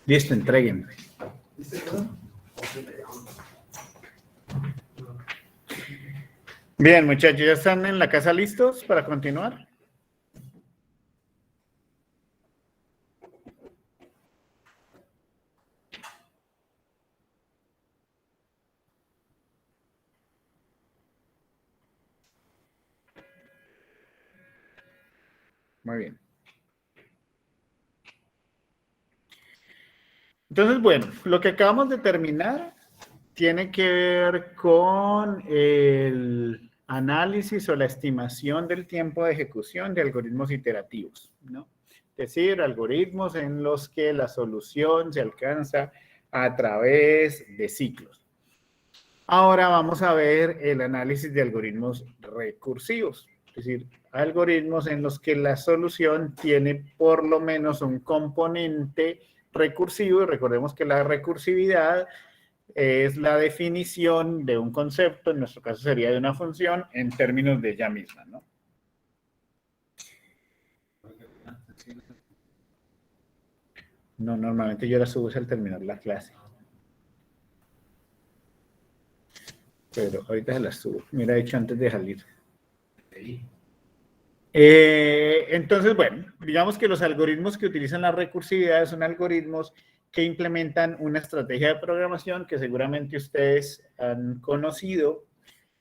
Listo, entreguen. Bien, muchachos, ¿ya están en la casa listos para continuar? Muy bien. Entonces, bueno, lo que acabamos de terminar tiene que ver con el análisis o la estimación del tiempo de ejecución de algoritmos iterativos, ¿no? Es decir, algoritmos en los que la solución se alcanza a través de ciclos. Ahora vamos a ver el análisis de algoritmos recursivos, es decir, algoritmos en los que la solución tiene por lo menos un componente recursivo, y recordemos que la recursividad es la definición de un concepto, en nuestro caso sería de una función, en términos de ella misma, ¿no? No, normalmente yo la subo al terminar la clase. Pero ahorita se las subo. Me hubiera dicho antes de salir. Entonces, bueno, digamos que los algoritmos que utilizan la recursividad son algoritmos que implementan una estrategia de programación que seguramente ustedes han conocido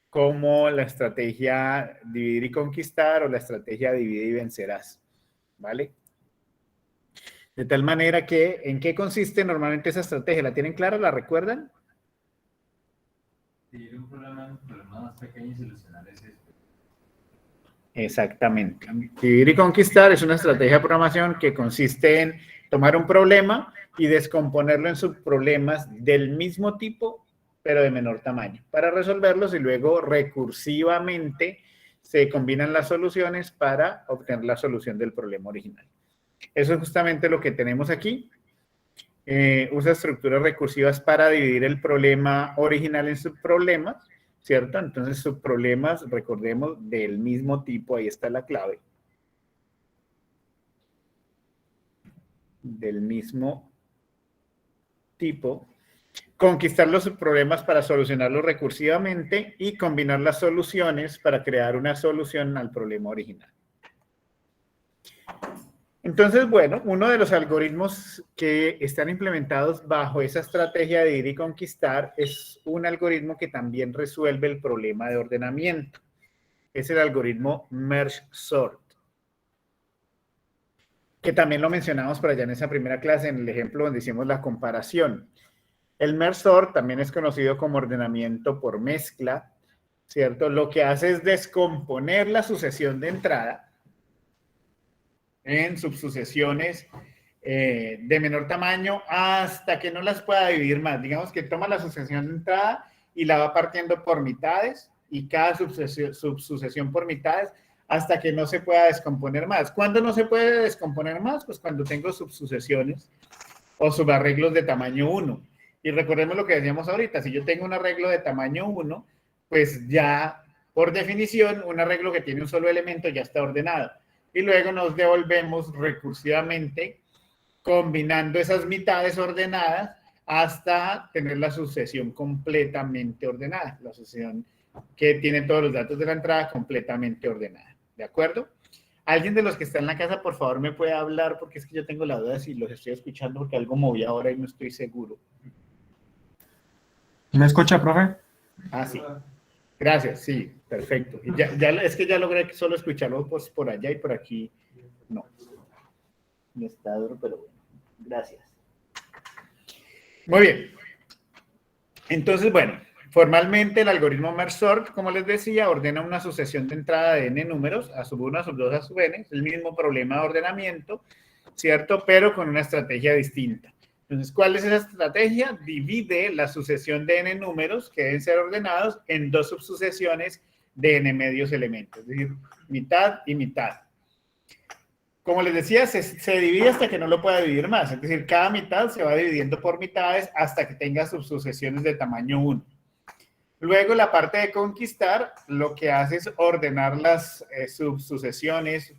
como la estrategia dividir y conquistar o la estrategia divide y vencerás, ¿vale? De tal manera que, ¿en qué consiste normalmente esa estrategia? ¿La tienen clara? ¿La recuerdan? Dividir un problema en problemas más pequeños y solucionar ese. Exactamente. Dividir y conquistar es una estrategia de programación que consiste en tomar un problema y descomponerlo en subproblemas del mismo tipo, pero de menor tamaño, para resolverlos y luego recursivamente se combinan las soluciones para obtener la solución del problema original. Eso es justamente lo que tenemos aquí. Usa estructuras recursivas para dividir el problema original en subproblemas, ¿cierto? Entonces, subproblemas, recordemos, del mismo tipo, ahí está la clave. Del mismo tipo. Conquistar los subproblemas para solucionarlos recursivamente y combinar las soluciones para crear una solución al problema original. Entonces, bueno, uno de los algoritmos que están implementados bajo esa estrategia de dividir y conquistar es un algoritmo que también resuelve el problema de ordenamiento. Es el algoritmo Merge Sort, que también lo mencionamos por allá en esa primera clase, en el ejemplo donde hicimos la comparación. El Merge Sort también es conocido como ordenamiento por mezcla, ¿cierto? Lo que hace es descomponer la sucesión de entrada en subsucesiones de menor tamaño hasta que no las pueda dividir más. Digamos que toma la sucesión de entrada y la va partiendo por mitades y cada subsucesión por mitades hasta que no se pueda descomponer más. ¿Cuándo no se puede descomponer más? Pues cuando tengo subsucesiones o subarreglos de tamaño 1. Y recordemos lo que decíamos ahorita, si yo tengo un arreglo de tamaño 1, pues ya por definición un arreglo que tiene un solo elemento ya está ordenado. Y luego nos devolvemos recursivamente combinando esas mitades ordenadas hasta tener la sucesión completamente ordenada, la sucesión que tiene todos los datos de la entrada completamente ordenada. ¿De acuerdo? ¿Alguien de los que está en la casa, por favor, me puede hablar? Porque es que yo tengo la duda si los estoy escuchando porque algo moví ahora y no estoy seguro. ¿Me escucha, profe? Ah, sí. Gracias, sí, perfecto. Y ya, es que ya logré solo escucharlo pues, por allá y por aquí. No. No está duro, pero bueno. Gracias. Muy bien. Entonces, bueno, formalmente el algoritmo Merge Sort, como les decía, ordena una sucesión de entrada de n números, a sub 1, a sub 2, a sub n. Es el mismo problema de ordenamiento, ¿cierto? Pero con una estrategia distinta. Entonces, ¿cuál es esa estrategia? Divide la sucesión de n números que deben ser ordenados en dos subsucesiones de n medios elementos, es decir, mitad y mitad. Como les decía, se divide hasta que no lo pueda dividir más, es decir, cada mitad se va dividiendo por mitades hasta que tenga subsucesiones de tamaño 1. Luego, la parte de conquistar lo que hace es ordenar las subsucesiones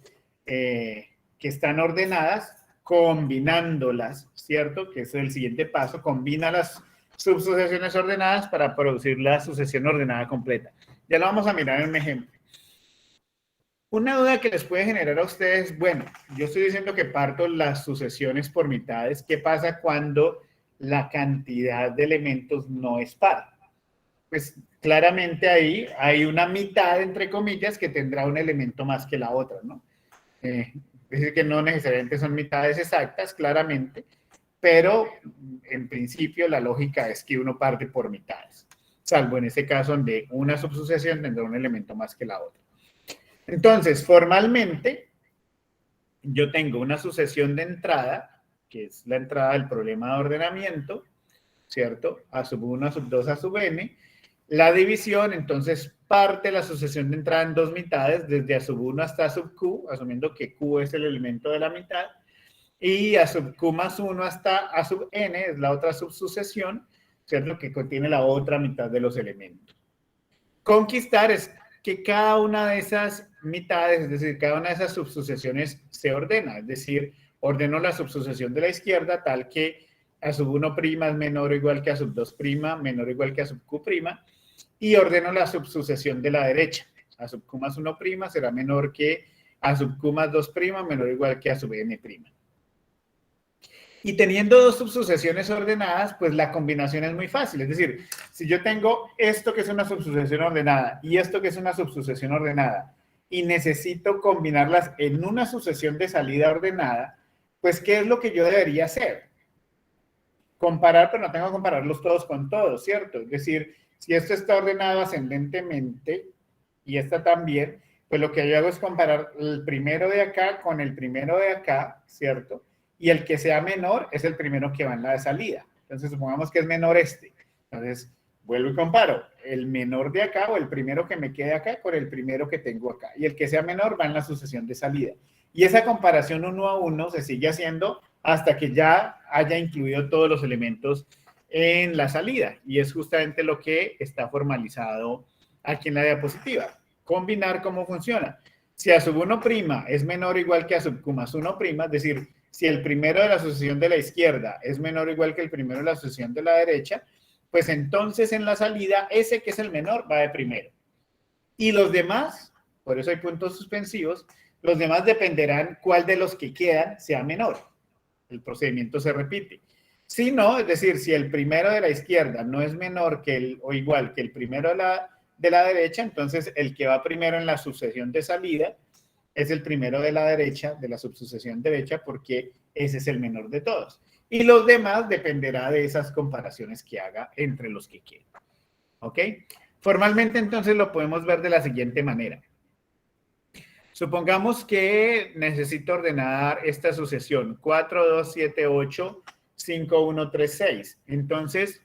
que están ordenadas combinándolas, ¿cierto? Que es el siguiente paso, combina las subsucesiones ordenadas para producir la sucesión ordenada completa. Ya lo vamos a mirar en un ejemplo. Una duda que les puede generar a ustedes, bueno, yo estoy diciendo que parto las sucesiones por mitades. ¿Qué pasa cuando la cantidad de elementos no es par? Pues claramente ahí hay una mitad, entre comillas, que tendrá un elemento más que la otra, ¿no? Es decir, que no necesariamente son mitades exactas, claramente, pero en principio la lógica es que uno parte por mitades, salvo en ese caso donde una subsucesión tendrá un elemento más que la otra. Entonces, formalmente, yo tengo una sucesión de entrada, que es la entrada del problema de ordenamiento, ¿cierto? A sub 1, a sub 2, a sub n. La división, entonces, parte la sucesión de entrada en dos mitades, desde a sub 1 hasta a sub q, asumiendo que q es el elemento de la mitad, y a sub q más 1 hasta a sub n es la otra subsucesión, ¿cierto? Que contiene la otra mitad de los elementos. Conquistar es que cada una de esas mitades, es decir, cada una de esas subsucesiones se ordena, es decir, ordeno la subsucesión de la izquierda tal que a sub 1' es menor o igual que a sub 2', menor o igual que a sub q', y ordeno la subsucesión de la derecha. A sub q más 1' será menor que a sub q más 2', menor o igual que a sub n'. Y teniendo dos subsucesiones ordenadas, pues la combinación es muy fácil. Es decir, si yo tengo esto que es una subsucesión ordenada y esto que es una subsucesión ordenada y necesito combinarlas en una sucesión de salida ordenada, pues ¿qué es lo que yo debería hacer? Comparar, pero no tengo que compararlos todos con todos, ¿cierto? Es decir, si esto está ordenado ascendentemente y esta también, pues lo que yo hago es comparar el primero de acá con el primero de acá, ¿cierto? Y el que sea menor es el primero que va en la de salida. Entonces, supongamos que es menor este. Entonces, vuelvo y comparo el menor de acá o el primero que me quede acá con el primero que tengo acá. Y el que sea menor va en la sucesión de salida. Y esa comparación uno a uno se sigue haciendo hasta que ya haya incluido todos los elementos en la salida. Y es justamente lo que está formalizado aquí en la diapositiva. Combinar, ¿cómo funciona? Si a sub 1' es menor o igual que a sub q más 1', es decir, si el primero de la sucesión de la izquierda es menor o igual que el primero de la sucesión de la derecha, pues entonces en la salida ese que es el menor va de primero. Y los demás, por eso hay puntos suspensivos, los demás dependerán cuál de los que quedan sea menor. El procedimiento se repite. Si no, es decir, si el primero de la izquierda no es menor que el, o igual que el primero de la derecha, entonces el que va primero en la sucesión de salida es el primero de la derecha, de la subsucesión derecha, porque ese es el menor de todos. Y los demás dependerá de esas comparaciones que haga entre los que quieran. ¿Ok? Formalmente, entonces, lo podemos ver de la siguiente manera. Supongamos que necesito ordenar esta sucesión 4, 2, 7, 8, 5, 1, 3, 6. Entonces,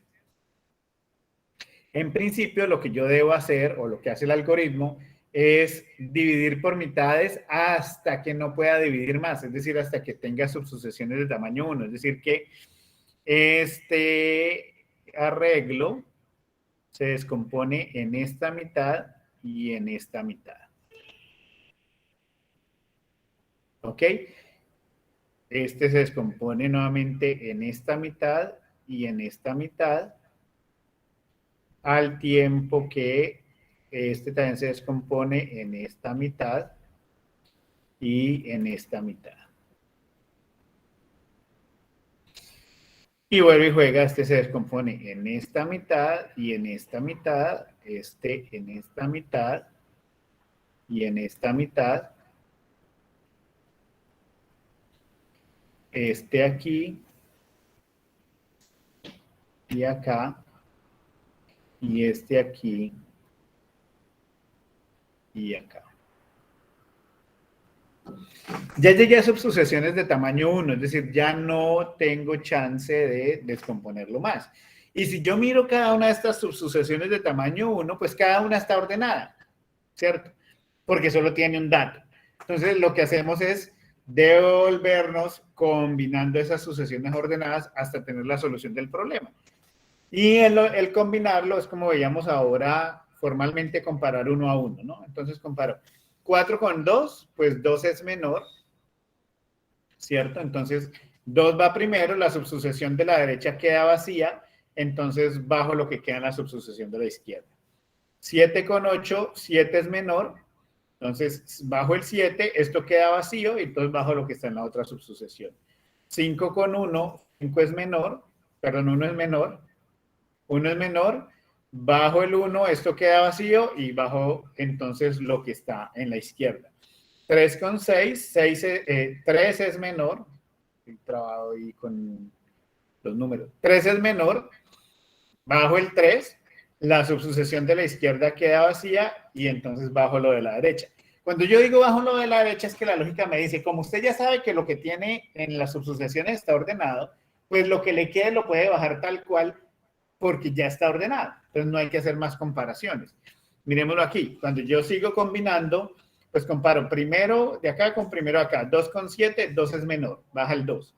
en principio, lo que yo debo hacer, o lo que hace el algoritmo, es dividir por mitades hasta que no pueda dividir más, es decir, hasta que tenga subsucesiones de tamaño 1. Es decir, que este arreglo se descompone en esta mitad y en esta mitad. ¿Ok? Este se descompone nuevamente en esta mitad y en esta mitad, al tiempo que este también se descompone en esta mitad y en esta mitad. Y vuelve y juega, este se descompone en esta mitad y en esta mitad, este en esta mitad y en esta mitad, este aquí y acá, y este aquí y acá. Ya llegué a subsucesiones de tamaño 1, es decir, ya no tengo chance de descomponerlo más. Y si yo miro cada una de estas subsucesiones de tamaño 1, pues cada una está ordenada, ¿cierto? Porque solo tiene un dato. Entonces, lo que hacemos es devolvernos combinando esas sucesiones ordenadas hasta tener la solución del problema. Y el combinarlo es como veíamos ahora formalmente comparar 1 a 1, ¿no? Entonces comparo 4 con 2, pues 2 es menor, ¿cierto? Entonces, 2 va primero, la subsucesión de la derecha queda vacía, entonces bajo lo que queda en la subsucesión de la izquierda. 7 con 8, 7 es menor, entonces bajo el 7, esto queda vacío, y entonces bajo lo que está en la otra subsucesión. 5 con 1, 5 es menor, perdón, 1 es menor, 1 es menor, bajo el 1, esto queda vacío, y bajo entonces lo que está en la izquierda. 3 con 6, 3 es menor, trabajo ahí con los números, 3 es menor, bajo el 3, la subsucesión de la izquierda queda vacía y entonces bajo lo de la derecha. Cuando yo digo bajo lo de la derecha es que la lógica me dice, como usted ya sabe que lo que tiene en las subsucesiones está ordenado, pues lo que le quede lo puede bajar tal cual porque ya está ordenado. Entonces no hay que hacer más comparaciones. Miremoslo aquí. Cuando yo sigo combinando, pues comparo primero de acá con primero de acá. 2 con 7, 2 es menor, baja el 2.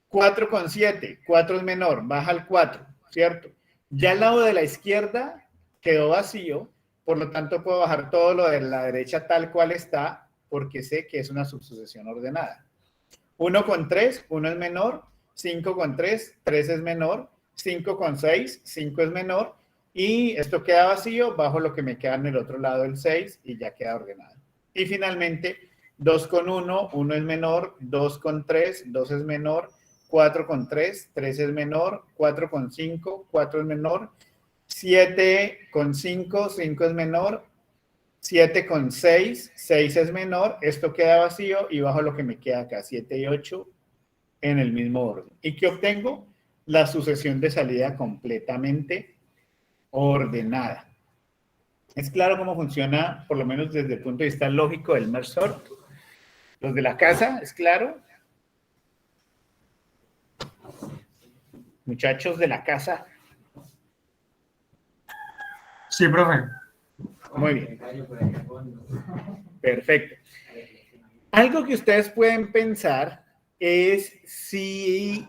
4 con 7, 4 es menor, baja el 4, ¿cierto? Ya al lado de la izquierda quedó vacío, por lo tanto puedo bajar todo lo de la derecha tal cual está, porque sé que es una subsucesión ordenada. 1 con 3, 1 es menor, 5 con 3, 3 es menor, 5 con 6, 5 es menor, y esto queda vacío, bajo lo que me queda en el otro lado el 6 y ya queda ordenado. Y finalmente, 2 con 1, 1 es menor, 2 con 3, 2 es menor, 4 con 3, 3 es menor, 4 con 5, 4 es menor, 7 con 5, 5 es menor, 7 con 6, 6 es menor, esto queda vacío y bajo lo que me queda acá, 7 y 8 en el mismo orden. ¿Y qué obtengo? La sucesión de salida completamente ordenada. ¿Es claro cómo funciona, por lo menos desde el punto de vista lógico, el merge sort? Los de la casa, ¿es claro? Muchachos de la casa. Sí, profe. Muy bien. Perfecto. Algo que ustedes pueden pensar es si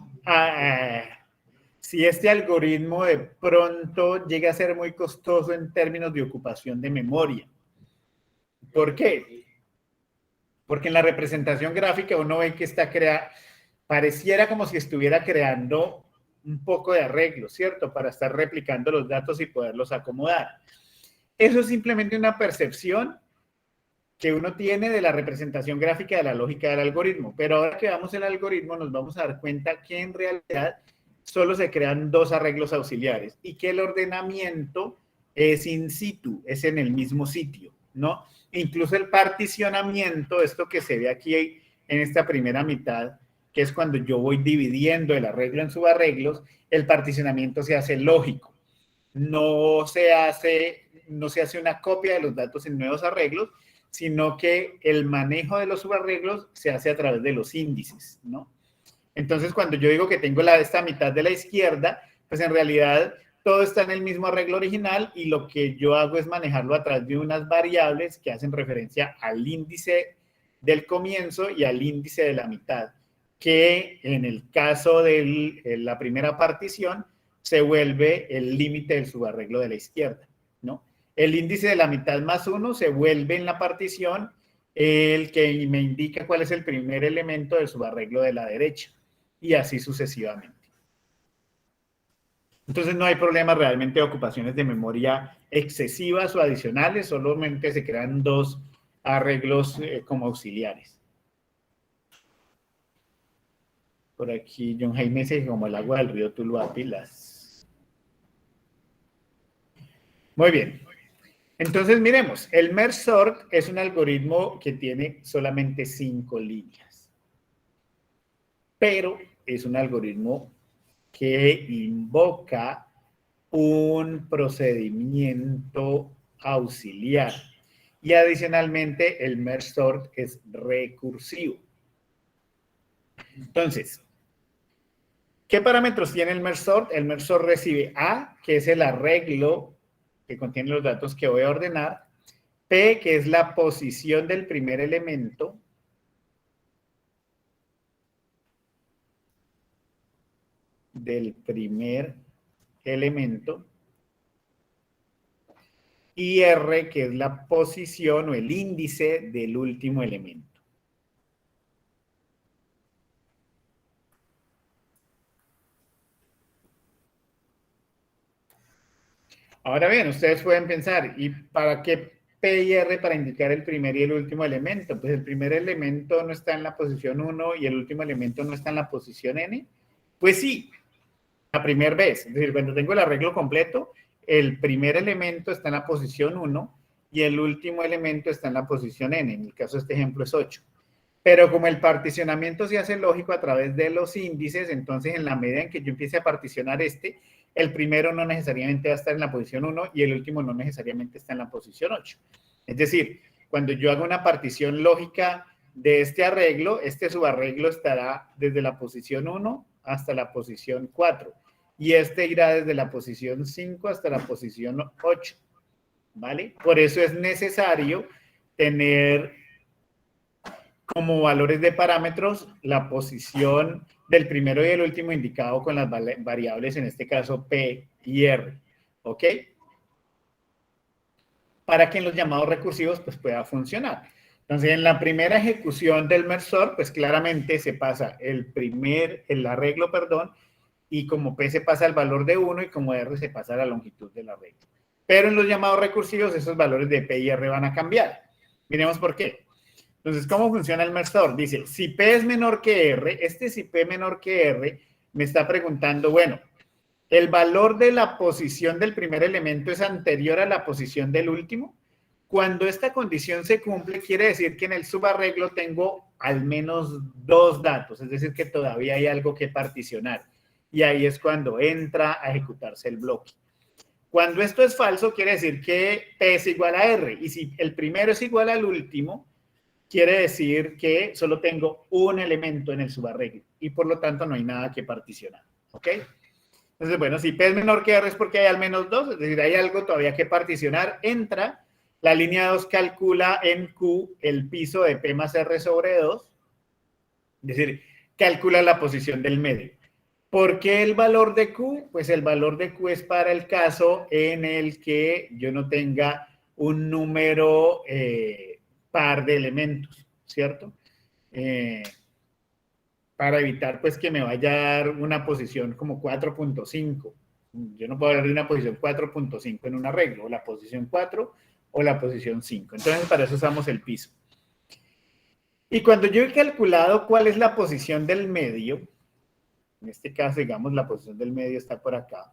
este algoritmo de pronto llega a ser muy costoso en términos de ocupación de memoria. ¿Por qué? Porque en la representación gráfica uno ve que pareciera como si estuviera creando un poco de arreglo, ¿cierto? Para estar replicando los datos y poderlos acomodar. Eso es simplemente una percepción que uno tiene de la representación gráfica de la lógica del algoritmo. Pero ahora que veamos el algoritmo nos vamos a dar cuenta que en realidad solo se crean 2 arreglos auxiliares y que el ordenamiento es in situ, es en el mismo sitio, ¿no? Incluso el particionamiento, esto que se ve aquí en esta primera mitad, que es cuando yo voy dividiendo el arreglo en subarreglos, el particionamiento se hace lógico. No se hace una copia de los datos en nuevos arreglos, sino que el manejo de los subarreglos se hace a través de los índices, ¿no? Entonces, cuando yo digo que tengo esta mitad de la izquierda, pues en realidad todo está en el mismo arreglo original y lo que yo hago es manejarlo a través de unas variables que hacen referencia al índice del comienzo y al índice de la mitad, que en el caso de la primera partición se vuelve el límite del subarreglo de la izquierda, ¿no? El índice de la mitad más 1 se vuelve en la partición el que me indica cuál es el primer elemento del subarreglo de la derecha, y así sucesivamente. Entonces no hay problema realmente de ocupaciones de memoria excesivas o adicionales, solamente se crean 2 arreglos como auxiliares. Por aquí John Jaime dice como el agua del río Tuluá, pilas. Muy bien. Entonces miremos, el merge sort es un algoritmo que tiene solamente 5 líneas, pero es un algoritmo que invoca un procedimiento auxiliar y adicionalmente el merge sort es recursivo. Entonces, ¿qué parámetros tiene el merge sort? El merge sort recibe A, que es el arreglo que contiene los datos que voy a ordenar, P, que es la posición del primer elemento, y R, que es la posición o el índice del último elemento. Ahora bien, ustedes pueden pensar, ¿y para qué P y R para indicar el primer y el último elemento? Pues el primer elemento no está en la posición 1 y el último elemento no está en la posición N. Pues sí, la primera vez. Es decir, cuando tengo el arreglo completo, el primer elemento está en la posición 1 y el último elemento está en la posición N. En el caso de este ejemplo es 8. Pero como el particionamiento se hace lógico a través de los índices, entonces en la medida en que yo empiece a particionar el primero no necesariamente va a estar en la posición 1 y el último no necesariamente está en la posición 8. Es decir, cuando yo hago una partición lógica de este arreglo, este subarreglo estará desde la posición 1 hasta la posición 4 y este irá desde la posición 5 hasta la posición 8, ¿vale? Por eso es necesario tener como valores de parámetros la posición del primero y el último indicado con las variables, en este caso P y R, ¿ok? Para que en los llamados recursivos pues pueda funcionar. Entonces, en la primera ejecución del mersor, pues claramente se pasa el arreglo, perdón, y como P se pasa el valor de 1 y como R se pasa la longitud del arreglo. Pero en los llamados recursivos, esos valores de P y R van a cambiar. Miremos por qué. Entonces, ¿cómo funciona el mersor? Dice, si P es menor que R, si P menor que R, me está preguntando, bueno, ¿el valor de la posición del primer elemento es anterior a la posición del último? Cuando esta condición se cumple, quiere decir que en el subarreglo tengo al menos dos datos, es decir, que todavía hay algo que particionar. Y ahí es cuando entra a ejecutarse el bloque. Cuando esto es falso, quiere decir que P es igual a R. Y si el primero es igual al último, quiere decir que solo tengo un elemento en el subarreglo y por lo tanto no hay nada que particionar. ¿Ok? Entonces, bueno, si P es menor que R es porque hay al menos dos, es decir, hay algo todavía que particionar. Entra, la línea 2 calcula en Q el piso de P más R sobre 2, es decir, calcula la posición del medio. ¿Por qué el valor de Q? Pues el valor de Q es para el caso en el que yo no tenga un número par de elementos, ¿cierto? Para evitar pues que me vaya a dar una posición como 4.5. Yo no puedo hablar de una posición 4.5 en un arreglo, o la posición 4 o la posición 5. Entonces para eso usamos el piso. Y cuando yo he calculado cuál es la posición del medio, en este caso, digamos, la posición del medio está por acá,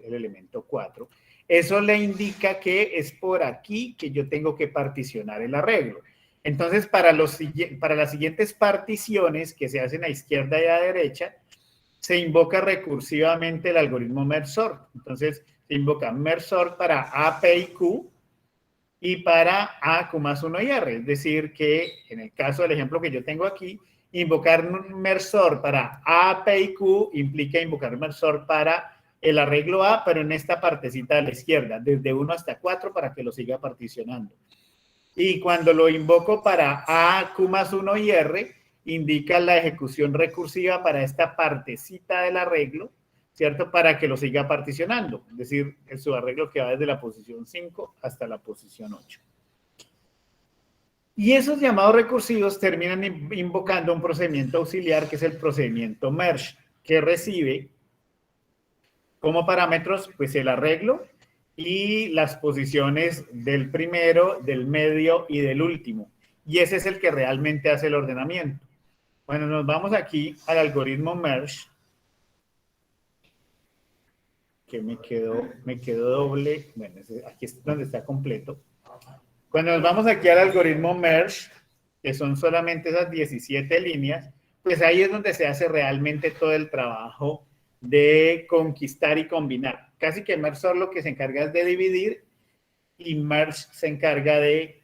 el elemento 4, eso le indica que es por aquí que yo tengo que particionar el arreglo. Entonces, para las siguientes particiones que se hacen a izquierda y a derecha, se invoca recursivamente el algoritmo MERSORT. Entonces, se invoca MERSORT para A, P y Q y para A, Q más 1 y R. Es decir, que en el caso del ejemplo que yo tengo aquí, invocar MERSORT para A, P y Q implica invocar MERSORT para el arreglo A, pero en esta partecita de la izquierda, desde 1 hasta 4 para que lo siga particionando. Y cuando lo invoco para A, Q más 1 y R, indica la ejecución recursiva para esta partecita del arreglo, ¿cierto? Para que lo siga particionando, es decir, el subarreglo que va desde la posición 5 hasta la posición 8. Y esos llamados recursivos terminan invocando un procedimiento auxiliar que es el procedimiento merge, que recibe como parámetros pues el arreglo y las posiciones del primero, del medio y del último. Y ese es el que realmente hace el ordenamiento. Bueno, nos vamos aquí al algoritmo merge, que me quedó doble. Bueno, aquí es donde está completo. Cuando nos vamos aquí al algoritmo merge, que son solamente esas 17 líneas, pues ahí es donde se hace realmente todo el trabajo de conquistar y combinar. Casi que MERSOR lo que se encarga es de dividir y merge se encarga de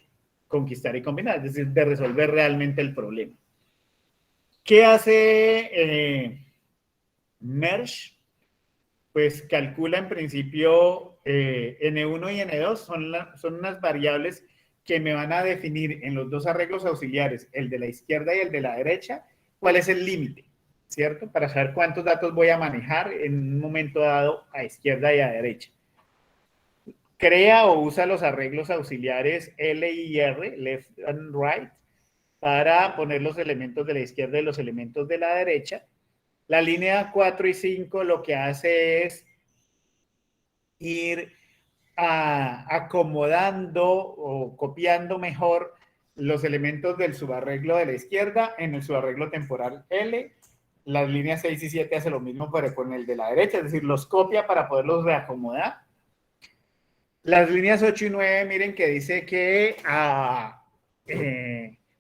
conquistar y combinar, es decir, de resolver realmente el problema. ¿Qué hace merge? Pues calcula en principio N1 y N2 son unas variables que me van a definir en los dos arreglos auxiliares, el de la izquierda y el de la derecha, cuál es el límite, ¿cierto? Para saber cuántos datos voy a manejar en un momento dado a izquierda y a derecha. Crea o usa los arreglos auxiliares L y R, left and right, para poner los elementos de la izquierda y los elementos de la derecha. La línea 4 y 5 lo que hace es ir acomodando o copiando mejor los elementos del subarreglo de la izquierda en el subarreglo temporal L. Las líneas 6 y 7 hace lo mismo pero con el de la derecha, es decir, los copia para poderlos reacomodar. Las líneas 8 y 9, miren que dice que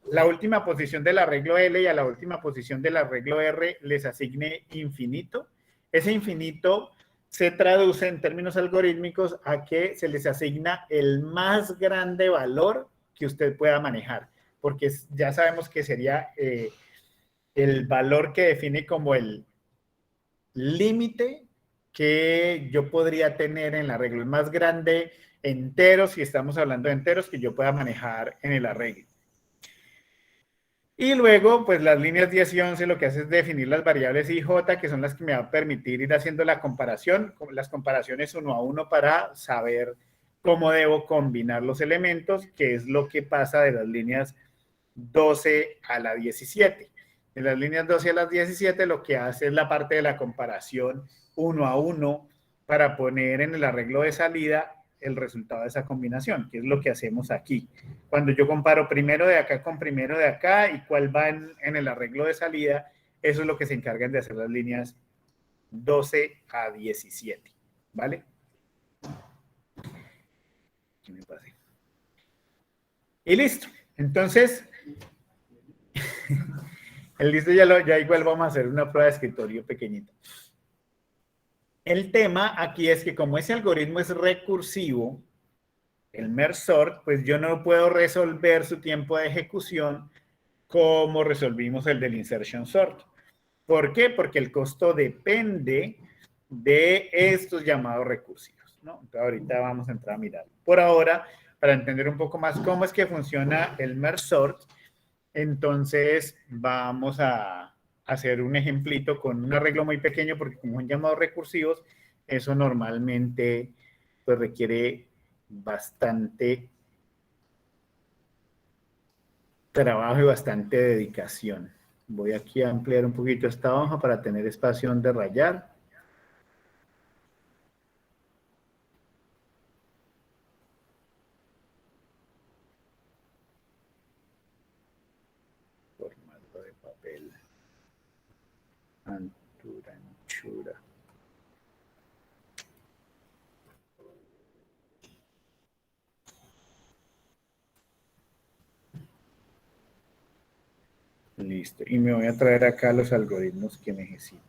la última posición del arreglo L y a la última posición del arreglo R les asigne infinito. Ese infinito se traduce en términos algorítmicos a que se les asigna el más grande valor que usted pueda manejar, porque ya sabemos que sería el valor que define como el límite que yo podría tener en el arreglo, el más grande enteros, si estamos hablando de enteros, que yo pueda manejar en el arreglo. Y luego, pues las líneas 10 y 11 lo que hace es definir las variables I y J, que son las que me van a permitir ir haciendo la comparación, las comparaciones uno a uno para saber cómo debo combinar los elementos, que es lo que pasa de las líneas 12 a la 17. De las líneas 12 a las 17 lo que hace es la parte de la comparación uno a uno para poner en el arreglo de salida el resultado de esa combinación, que es lo que hacemos aquí. Cuando yo comparo primero de acá con primero de acá y cuál va en el arreglo de salida, eso es lo que se encargan de hacer las líneas 12 a 17, ¿vale? ¿Qué me pasé? Y listo. Entonces, el listo ya igual vamos a hacer una prueba de escritorio pequeñita. El tema aquí es que como ese algoritmo es recursivo, el merge sort, pues yo no puedo resolver su tiempo de ejecución como resolvimos el del insertion sort. ¿Por qué? Porque el costo depende de estos llamados recursivos, ¿no? Entonces ahorita vamos a entrar a mirar. Por ahora, para entender un poco más cómo es que funciona el merge sort, entonces vamos a hacer un ejemplito con un arreglo muy pequeño porque como son llamados recursivos, eso normalmente pues requiere bastante trabajo y bastante dedicación. Voy aquí a ampliar un poquito esta hoja para tener espacio donde rayar. Formato de papel. Altura, anchura. Listo. Y me voy a traer acá los algoritmos que necesito.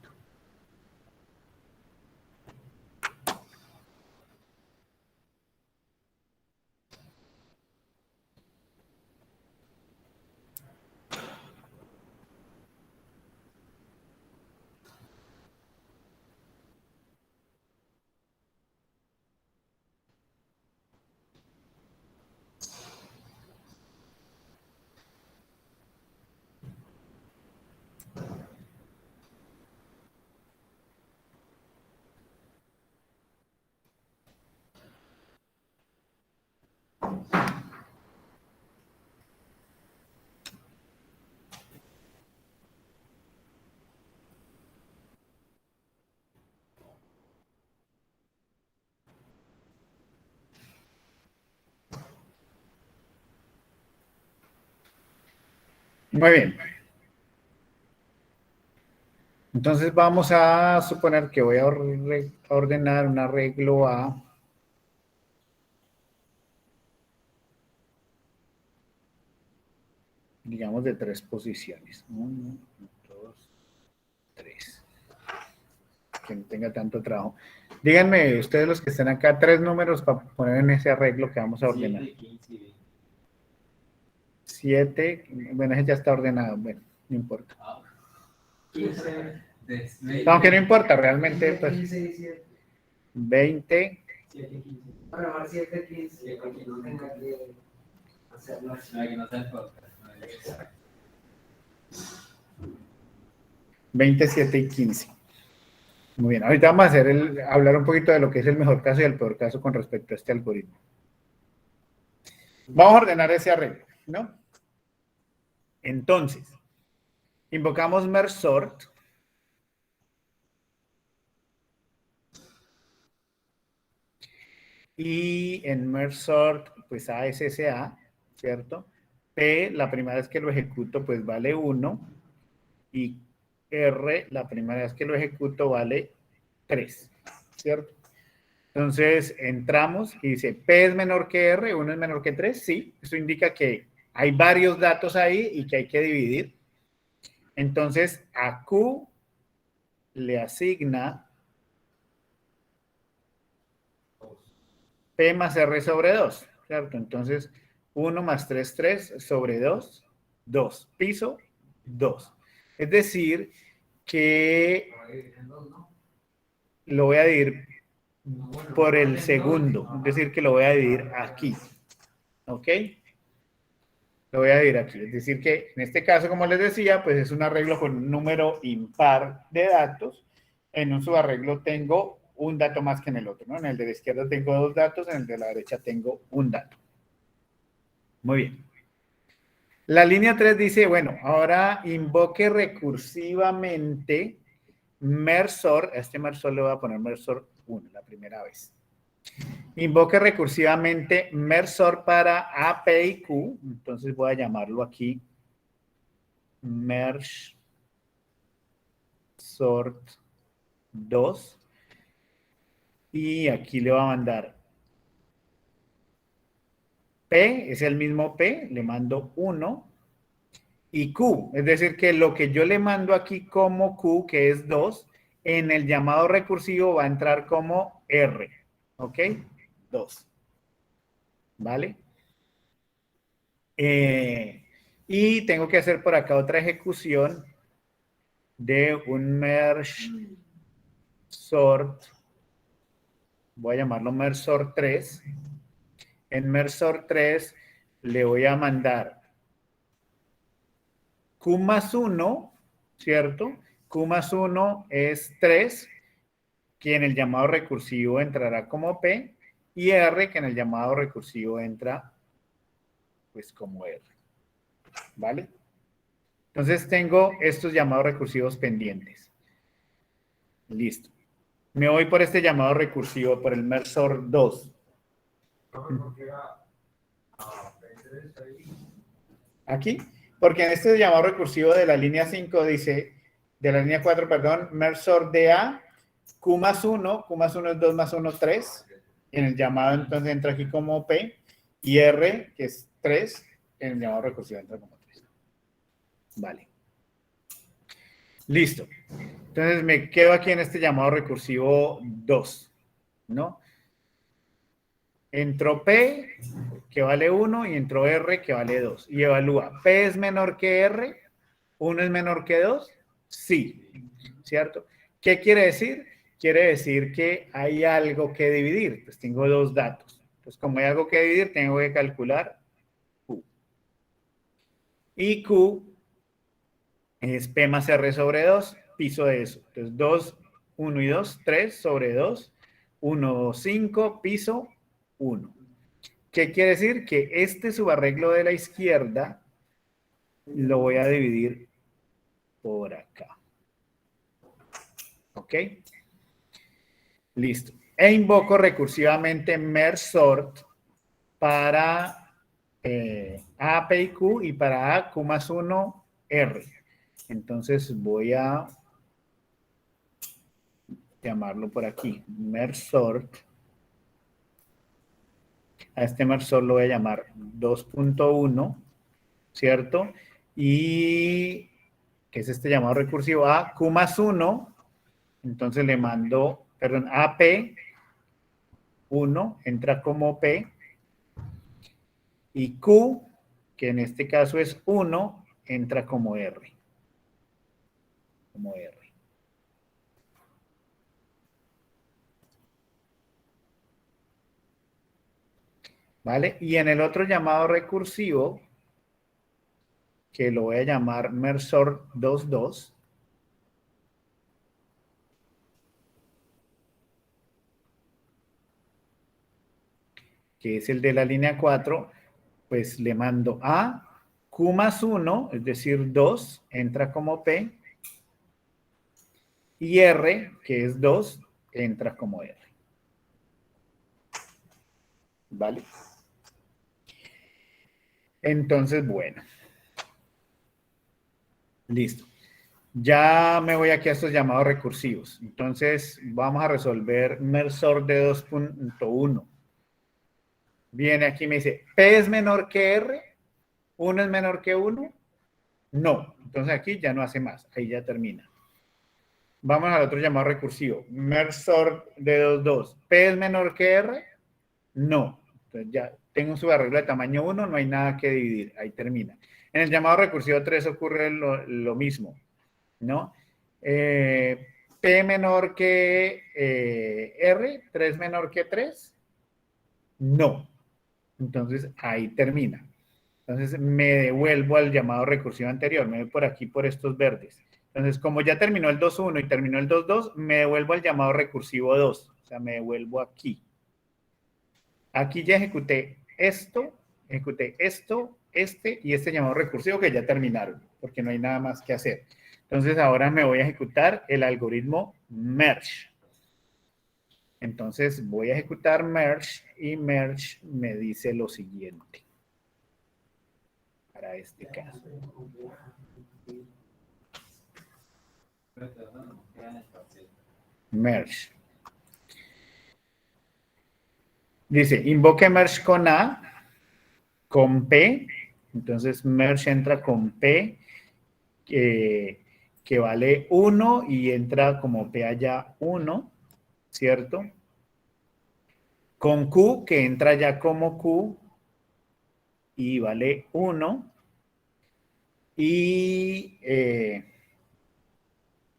Muy bien. Entonces vamos a suponer que voy a ordenar un arreglo A. Digamos de 3 posiciones. 1, 2, 3. Que no tenga tanto trabajo. Díganme, ustedes los que están acá, 3 números para poner en ese arreglo que vamos a ordenar. 7, 15, 7, bueno, ese ya está ordenado, bueno, no importa. 15, Aunque no importa, realmente, pues, 15, 20, 7, 15. Para grabar 7, 15, para que no tenga que hacerlo así. para que no sea el podcast. 27 y 15. Muy bien, ahorita vamos a hablar un poquito de lo que es el mejor caso y el peor caso con respecto a este algoritmo. Vamos a ordenar ese arreglo, ¿no? Entonces, invocamos merge sort. Y en merge sort, pues A es SA, ¿cierto? P, la primera vez que lo ejecuto, pues vale 1. Y R, la primera vez que lo ejecuto, vale 3, ¿cierto? Entonces, entramos y dice, P es menor que R, 1 es menor que 3, sí. Eso indica que hay varios datos ahí y que hay que dividir. Entonces, a Q le asigna P más R sobre 2, ¿cierto? Entonces, 1 más 3, 3 sobre 2, 2. Piso, 2. Es decir, que lo voy a dividir por el segundo. Es decir, que lo voy a dividir aquí. ¿Ok? Lo voy a dividir aquí. Es decir, que en este caso, como les decía, pues es un arreglo con un número impar de datos. En un subarreglo tengo un dato más que en el otro, ¿no? En el de la izquierda tengo 2 datos, en el de la derecha tengo un dato. Muy bien. La línea 3 dice, bueno, ahora invoque recursivamente mersor. A este mersor le voy a poner mersor 1, la primera vez. Invoque recursivamente mersor para A, P y Q. Entonces voy a llamarlo aquí merge sort 2. Y aquí le voy a mandar P, es el mismo P, le mando 1. Y Q, es decir, que lo que yo le mando aquí como Q, que es 2, en el llamado recursivo va a entrar como R. ¿Ok? 2. ¿Vale? Y tengo que hacer por acá otra ejecución de un merge sort. Voy a llamarlo merge sort 3. En merge sort 3 le voy a mandar Q más 1, ¿cierto? Q más 1 es 3, que en el llamado recursivo entrará como P, y R, que en el llamado recursivo entra pues como R. ¿Vale? Entonces tengo estos llamados recursivos pendientes. Listo. Me voy por este llamado recursivo, por el merge sort 2. Aquí, porque en este llamado recursivo de la línea 5 dice, de la línea 4, perdón, merge sort de A, Q más 1 es 2 más 1, 3. En el llamado entonces entra aquí como P, y R, que es 3, en el llamado recursivo entra como 3. Vale. Listo. Entonces me quedo aquí en este llamado recursivo 2, ¿no? Entró P, que vale 1, y entró R, que vale 2. Y evalúa, ¿P es menor que R? ¿1 es menor que 2? Sí, ¿cierto? ¿Qué quiere decir? Quiere decir que hay algo que dividir. Pues tengo 2 datos. Entonces, como hay algo que dividir, tengo que calcular Q. Y Q es P más R sobre 2, piso de eso. Entonces, 2, 1 y 2, 3 sobre 2, 1, 5, piso 1. ¿Qué quiere decir? Que este subarreglo de la izquierda lo voy a dividir por acá. ¿Ok? Listo. E invoco recursivamente merge sort para A, P y Q, y para A, Q más 1, R. Entonces voy a llamarlo por aquí, merge sort. A este merge sort lo voy a llamar 2.1, ¿cierto? Y que es este llamado recursivo a Q más 1, entonces le mando, perdón, AP 1, entra como P, y Q, que en este caso es 1, entra como R. Como R. ¿Vale? Y en el otro llamado recursivo, que lo voy a llamar merge sort 2.2, que es el de la línea 4, pues le mando a Q más 1, es decir, 2, entra como P, y R, que es 2, entra como R. ¿vale? Entonces, bueno. Listo. Ya me voy aquí a estos llamados recursivos. Entonces, vamos a resolver MERSOR de 2.1. Viene aquí y me dice, P es menor que R, 1 es menor que 1. No. Entonces aquí ya no hace más. Ahí ya termina. Vamos al otro llamado recursivo. MERSOR de 2.2. ¿P es menor que R? No. Entonces ya tengo un subarreglo de tamaño 1, no hay nada que dividir. Ahí termina. En el llamado recursivo 3 ocurre lo mismo, ¿no? P menor que R, 3 menor que 3, no. Entonces ahí termina. Entonces me devuelvo al llamado recursivo anterior, me voy por aquí por estos verdes. Entonces como ya terminó el 2.1 y terminó el 2.2, me devuelvo al llamado recursivo 2, o sea, me devuelvo aquí. Aquí ya ejecuté esto, este y este llamado recursivo que ya terminaron, porque no hay nada más que hacer. Entonces ahora me voy a ejecutar el algoritmo merge. Entonces voy a ejecutar merge y merge me dice lo siguiente. Para este caso. Merge. Dice, invoque merge con A, con P. Entonces merge entra con P, que vale 1 y entra como P allá 1, ¿cierto? Con Q, que entra ya como Q y vale 1. Y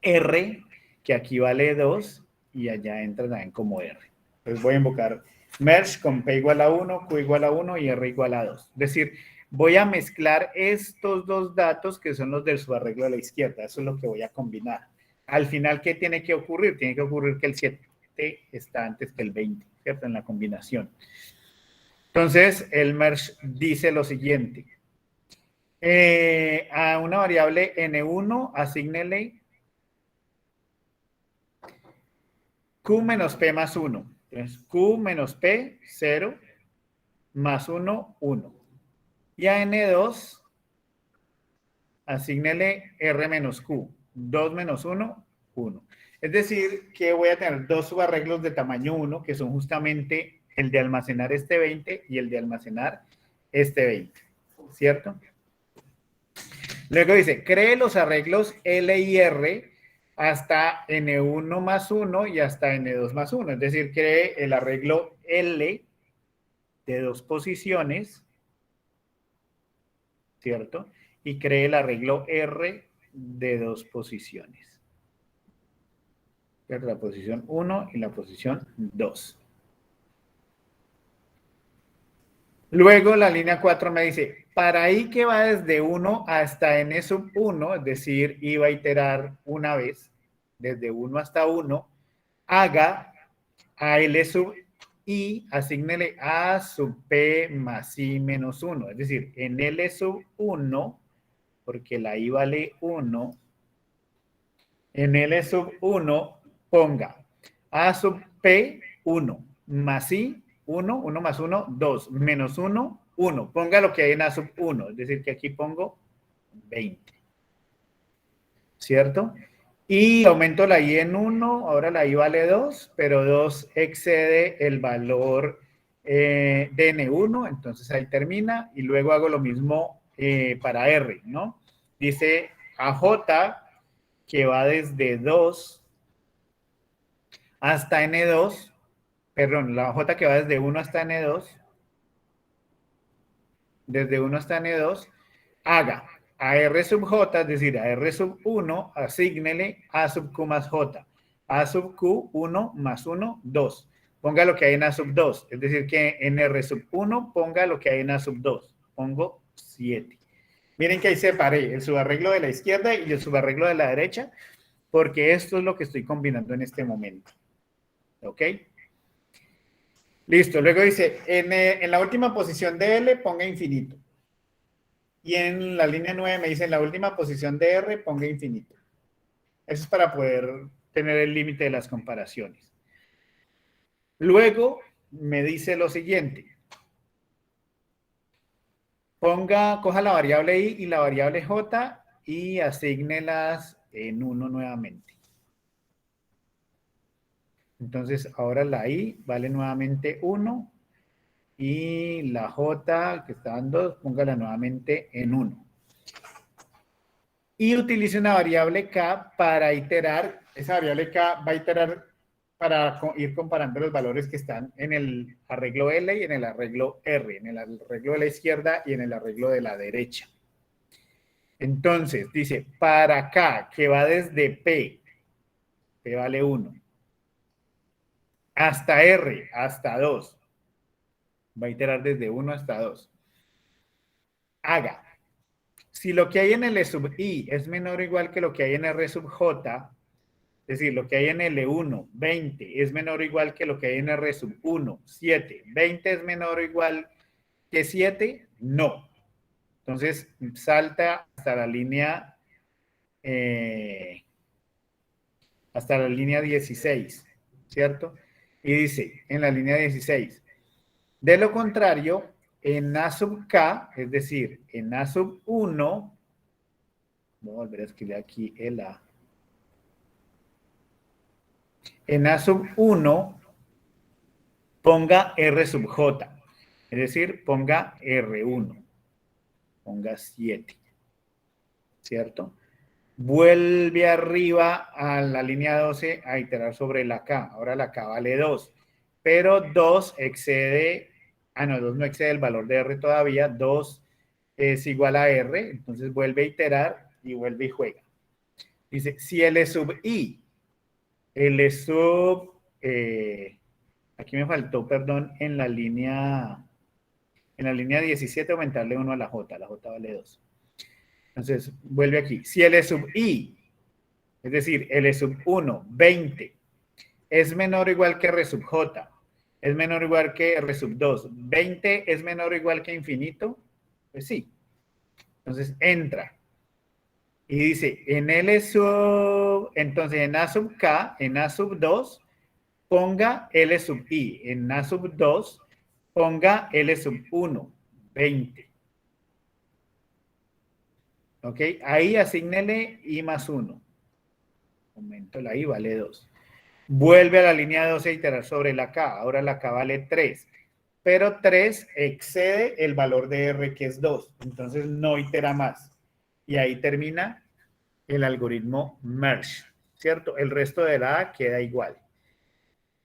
R, que aquí vale 2 y allá entra también como R. Entonces voy a invocar merge con P igual a 1, Q igual a 1 y R igual a 2. Es decir, voy a mezclar estos dos datos que son los del subarreglo de la izquierda. Eso es lo que voy a combinar. Al final, ¿qué tiene que ocurrir? Tiene que ocurrir que el 7 está antes que el 20, ¿cierto? En la combinación. Entonces, el merge dice lo siguiente. A una variable N1, asígnele Q menos P más 1. Entonces, Q menos P, 0, más 1, 1. Y a N2, asígnele R menos Q. 2 menos 1, 1. Es decir, que voy a tener dos subarreglos de tamaño 1, que son justamente el de almacenar este 20 y el de almacenar este 20. ¿Cierto? Luego dice, cree los arreglos L y R hasta N1 más 1 y hasta N2 más 1. Es decir, cree el arreglo L de 2 posiciones, ¿cierto? Y cree el arreglo R de 2 posiciones. La posición 1 y la posición 2. Luego la línea 4 me dice, para i que va desde 1 hasta n sub 1, es decir, i va a iterar una vez, desde 1 hasta 1, haga a l sub i, asígnele a sub p más i menos 1. Es decir, en l sub 1, porque la i vale 1, en l sub 1 ponga a sub p 1 más i 1, 1 más 1, 2, menos 1, 1. Ponga lo que hay en A sub 1, es decir, que aquí pongo 20. ¿Cierto? Y aumento la I en 1, ahora la I vale 2, pero 2 excede el valor de N1, entonces ahí termina, y luego hago lo mismo para R, ¿no? Dice AJ, que va desde 2 hasta N2, perdón, la J que va desde 1 hasta N2, desde 1 hasta N2, haga a R sub J, es decir, a R sub 1, asígnele A sub Q más J. A sub Q, 1 más 1, 2. Ponga lo que hay en A sub 2, es decir, que en R sub 1 ponga lo que hay en A sub 2. Pongo 7. Miren que ahí separé el subarreglo de la izquierda y el subarreglo de la derecha, porque esto es lo que estoy combinando en este momento. ¿Ok? Listo, luego dice, en la última posición de L ponga infinito. Y en la línea 9 me dice, en la última posición de R ponga infinito. Eso es para poder tener el límite de las comparaciones. Luego me dice lo siguiente, coja la variable i y la variable j y asígnelas en 1 nuevamente. Entonces, ahora la i vale nuevamente 1 y la j, que está en 2, póngala nuevamente en 1. Y utilice una variable k para iterar. Esa variable k va a iterar para ir comparando los valores que están en el arreglo L y en el arreglo R, en el arreglo de la izquierda y en el arreglo de la derecha. Entonces, dice, para K, que va desde P vale 1, hasta R, hasta 2, va a iterar desde 1 hasta 2. Haga. Si lo que hay en L sub I es menor o igual que lo que hay en R sub J, es decir, lo que hay en L1, 20, es menor o igual que lo que hay en R sub 1, 7. 20 es menor o igual que 7, no. Entonces, salta hasta la línea 16, ¿cierto? Y dice, en la línea 16, de lo contrario, en A sub K, es decir, en A sub 1, voy a volver a escribir aquí el A. En A sub 1, ponga R sub J, es decir, ponga R1, ponga 7, ¿cierto? Vuelve arriba a la línea 12 a iterar sobre la K. Ahora la K vale 2, pero 2 excede, 2 no excede el valor de R todavía, 2 es igual a R, entonces vuelve a iterar y vuelve y juega. Dice, si L sub I, L sub, aquí me faltó, perdón, en la línea 17 aumentarle 1 a la J vale 2. Entonces, vuelve aquí. Si L sub I, es decir, L sub 1, 20, es menor o igual que R sub J, es menor o igual que R sub 2, 20 es menor o igual que infinito, pues sí. Entonces, entra. Y dice, en L sub, entonces en A sub K, en A sub 2, ponga L sub I. En A sub 2, ponga L sub 1, 20. ¿Ok? Ahí asígnele I más 1. Aumento la I, vale 2. Vuelve a la línea 12 a iterar sobre la K. Ahora la K vale 3. Pero 3 excede el valor de R, que es 2. Entonces no itera más. Y ahí termina el algoritmo merge, ¿cierto? El resto de la A queda igual.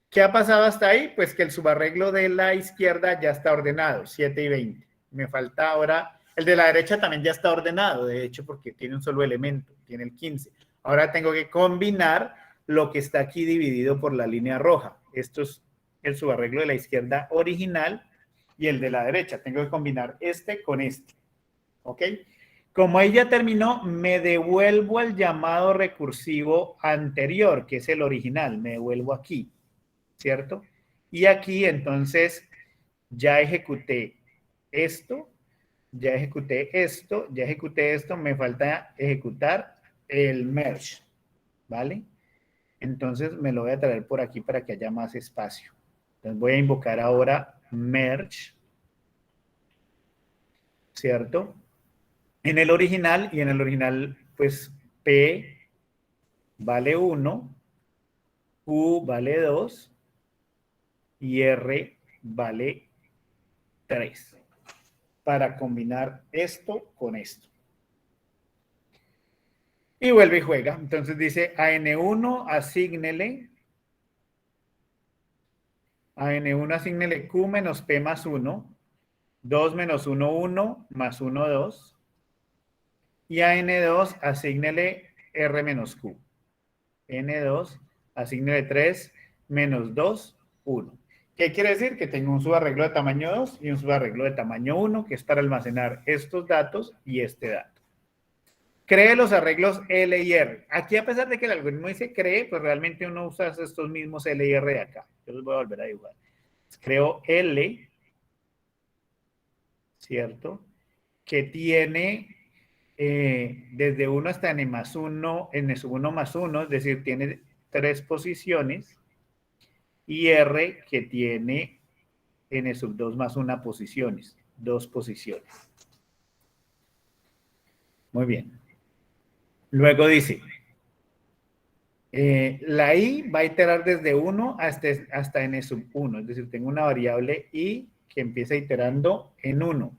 ¿Qué ha pasado hasta ahí? Pues que el subarreglo de la izquierda ya está ordenado, 7 y 20. Me falta ahora, el de la derecha también ya está ordenado, de hecho, porque tiene un solo elemento, tiene el 15. Ahora tengo que combinar lo que está aquí dividido por la línea roja. Esto es el subarreglo de la izquierda original y el de la derecha. Tengo que combinar este con este. ¿Ok? Como ahí ya terminó, me devuelvo al llamado recursivo anterior, que es el original. Me devuelvo aquí, ¿cierto? Y aquí entonces ya ejecuté esto, ya ejecuté esto, ya ejecuté esto. Me falta ejecutar el merge, ¿vale? Entonces me lo voy a traer por aquí para que haya más espacio. Entonces voy a invocar ahora merge, ¿cierto? En el original, y en el original, pues P vale 1, Q vale 2 y R vale 3. Para combinar esto con esto. Y vuelve y juega. Entonces dice a N1 asígnele Q menos P más 1, 2 menos 1, 1, más 1, 2. Y a N2 asígnele R menos Q. N2 asígnele 3 menos 2, 1. ¿Qué quiere decir? Que tengo un subarreglo de tamaño 2 y un subarreglo de tamaño 1, que es para almacenar estos datos y este dato. Cree los arreglos L y R. Aquí, a pesar de que el algoritmo dice cree, pues realmente uno usa estos mismos L y R de acá. Yo los voy a volver a dibujar. Creo L, ¿cierto? Que tiene desde 1 hasta n más 1, n sub 1 más 1, es decir, tiene 3 posiciones. Y R que tiene n sub 2 más 1 posiciones, 2 posiciones. Muy bien. Luego dice, la i va a iterar desde 1 hasta n sub 1. Es decir, tengo una variable i que empieza iterando en 1.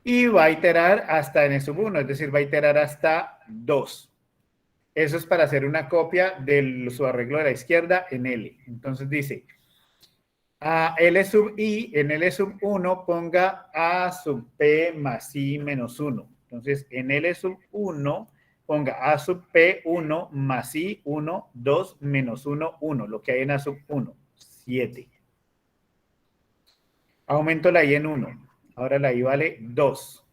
Y va a iterar hasta n sub 1, es decir, va a iterar hasta 2. Eso es para hacer una copia de su arreglo de la izquierda en L. Entonces dice, a L sub i, en L sub 1 ponga a sub p más i menos 1. Entonces, en L sub 1 ponga a sub p 1 más i 1, 2 menos 1, 1. Lo que hay en a sub 1, 7. Aumento la i en 1. Ahora la i vale 2.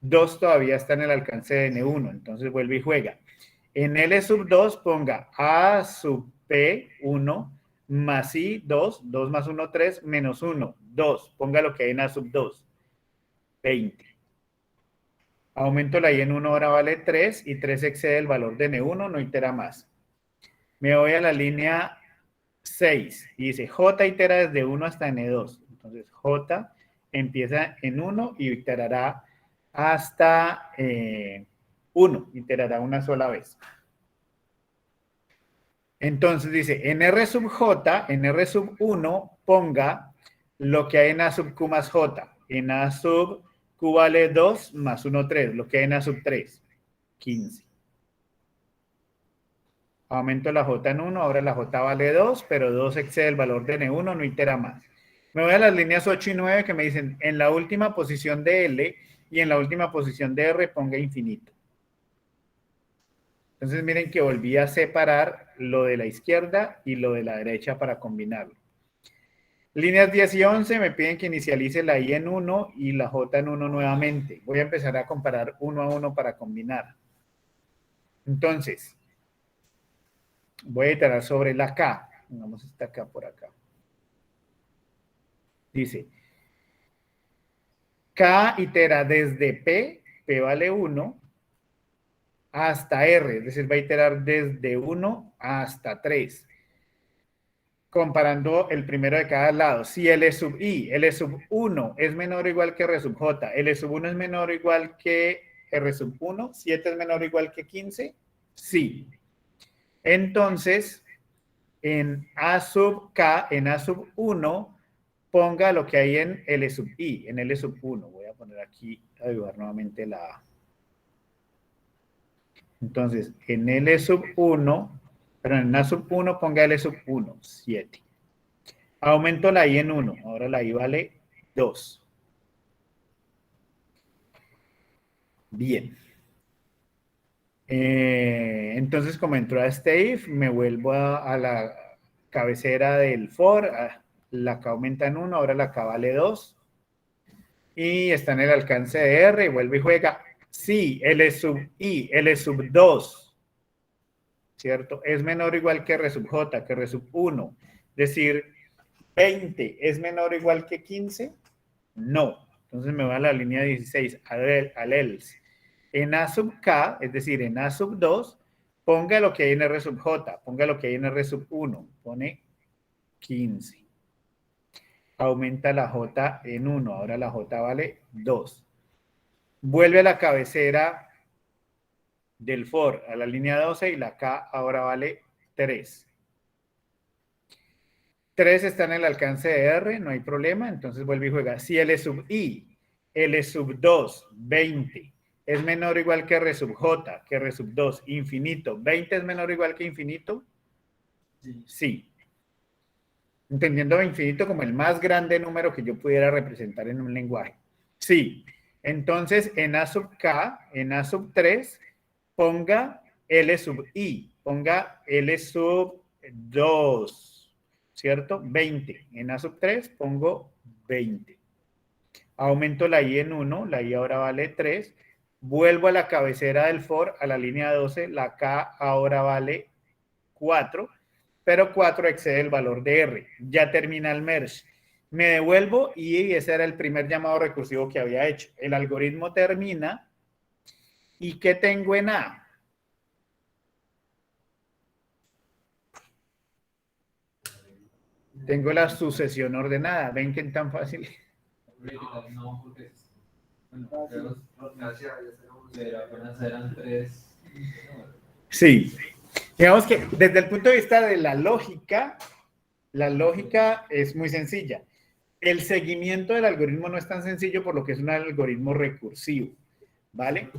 2 todavía está en el alcance de N1, entonces vuelve y juega. En L sub 2 ponga A sub P 1 más I 2, 2 más 1, 3, menos 1, 2. Ponga lo que hay en A sub 2, 20. Aumento la I en 1, ahora vale 3 y 3 excede el valor de N1, no itera más. Me voy a la línea 6 y dice J itera desde 1 hasta N2. Entonces J empieza en 1 y iterará hasta 1, iterará una sola vez. Entonces dice, en R sub J, en R sub 1, ponga lo que hay en A sub Q más J. En A sub Q vale 2 más 1, 3. Lo que hay en A sub 3, 15. Aumento la J en 1, ahora la J vale 2, pero 2 excede el valor de N1, no itera más. Me voy a las líneas 8 y 9 que me dicen, en la última posición de L y en la última posición de R ponga infinito. Entonces miren que volví a separar lo de la izquierda y lo de la derecha para combinarlo. Líneas 10 y 11 me piden que inicialice la i en 1 y la j en 1 nuevamente. Voy a empezar a comparar 1 a 1 para combinar. Entonces, voy a iterar sobre la k. Pongamos esta k por acá. Dice, k itera desde p vale 1, hasta r, es decir, va a iterar desde 1 hasta 3. Comparando el primero de cada lado. Si L sub i, L sub 1 es menor o igual que R sub j, L sub 1 es menor o igual que R sub 1, 7 es menor o igual que 15, sí. Entonces, en A sub k, en A sub 1, ponga lo que hay en L sub i, en L sub 1. Voy a poner aquí, a dibujar nuevamente la A. Entonces, en L sub 1, pero en A sub 1 ponga L sub 1, 7. Aumento la i en 1, ahora la i vale 2. Bien. Entonces, como entró a este if, me vuelvo a la cabecera del for, la k aumenta en 1, ahora la k vale 2. Y está en el alcance de R, y vuelve y juega. Sí, L sub i, L sub 2, ¿cierto? Es menor o igual que R sub j, que R sub 1. Es decir, 20 es menor o igual que 15, no. Entonces me va a la línea 16, al else. En A sub K, es decir, en A sub 2, ponga lo que hay en R sub J, ponga lo que hay en R sub 1, pone 15. Aumenta la J en 1, ahora la J vale 2. Vuelve a la cabecera del for, a la línea 12, y la K ahora vale 3. 3 está en el alcance de R, no hay problema, entonces vuelve y juega. Si L sub I, L sub 2, 20, es menor o igual que R sub J, que R sub 2, infinito. ¿20 es menor o igual que infinito? Sí. Entendiendo infinito como el más grande número que yo pudiera representar en un lenguaje. Sí. Entonces, en A sub K, en A sub 3, ponga L sub I, ponga L sub 2, ¿cierto? 20. En A sub 3 pongo 20. Aumento la I en 1, la I ahora vale 3. Vuelvo a la cabecera del for, a la línea 12, la K ahora vale 4, pero 4 excede el valor de R. Ya termina el merge. Me devuelvo y ese era el primer llamado recursivo que había hecho. El algoritmo termina. ¿Y qué tengo en A? Tengo la sucesión ordenada. ¿Ven que es tan fácil? No, porque gracias, pero apenas eran 3. Sí. Digamos que desde el punto de vista de la lógica es muy sencilla. El seguimiento del algoritmo no es tan sencillo por lo que es un algoritmo recursivo, ¿vale?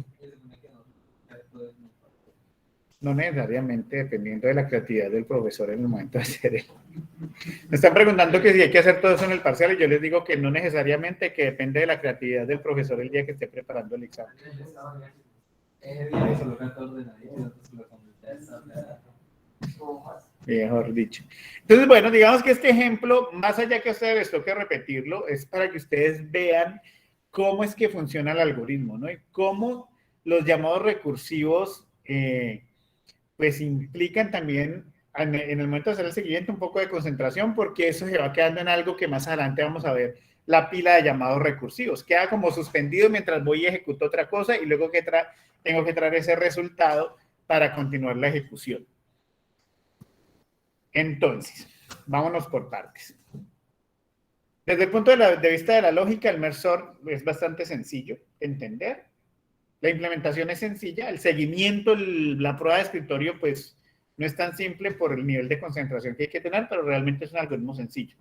No necesariamente, dependiendo de la creatividad del profesor en el momento de hacer él. Me están preguntando que si hay que hacer todo eso en el parcial y yo les digo que no necesariamente, que depende de la creatividad del profesor el día que esté preparando el examen. Mejor dicho. Entonces, bueno, digamos que este ejemplo, más allá que a ustedes les toque repetirlo, es para que ustedes vean cómo es que funciona el algoritmo, ¿no? Y cómo los llamados recursivos pues implican también en el momento de hacer el seguimiento un poco de concentración, porque eso se va quedando en algo que más adelante vamos a ver, la pila de llamados recursivos. Queda como suspendido mientras voy y ejecuto otra cosa y luego que tengo que traer ese resultado para continuar la ejecución. Entonces, vámonos por partes. Desde el punto de vista de la lógica, el merge sort es bastante sencillo de entender. La implementación es sencilla, el seguimiento, la prueba de escritorio, pues no es tan simple por el nivel de concentración que hay que tener, pero realmente es un algoritmo sencillo.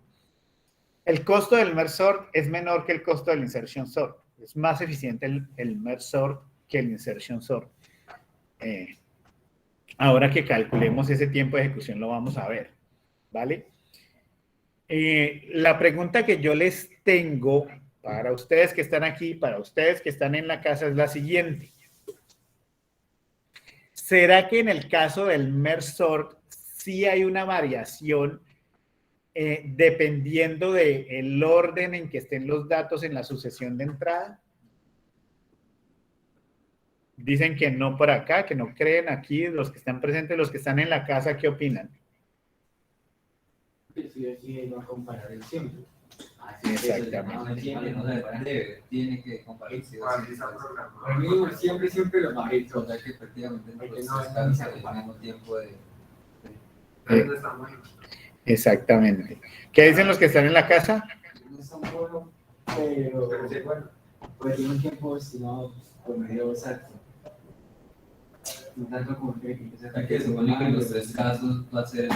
El costo del merge sort es menor que el costo del insertion sort. Es más eficiente el merge sort que el insertion sort. Ahora que calculemos ese tiempo de ejecución lo vamos a ver, ¿vale? La pregunta que yo les tengo para ustedes que están aquí, para ustedes que están en la casa es la siguiente. ¿Será que en el caso del merge sort sí hay una variación dependiendo del orden en que estén los datos en la sucesión de entrada? Dicen que no por acá, que no creen aquí, los que están presentes, los que están en la casa, ¿qué opinan? Sí, va a comparar el siempre. Exactamente. Tiene que compararse. Al mínimo siempre lo más rico. Total que efectivamente no descansa al mismo tiempo de... Exactamente. ¿Qué dicen los que están en la casa? No son buenos, pero bueno, pues tiene un tiempo destinado por medio exacto. No tanto como que Hay que suponer que en los 3 casos va a ser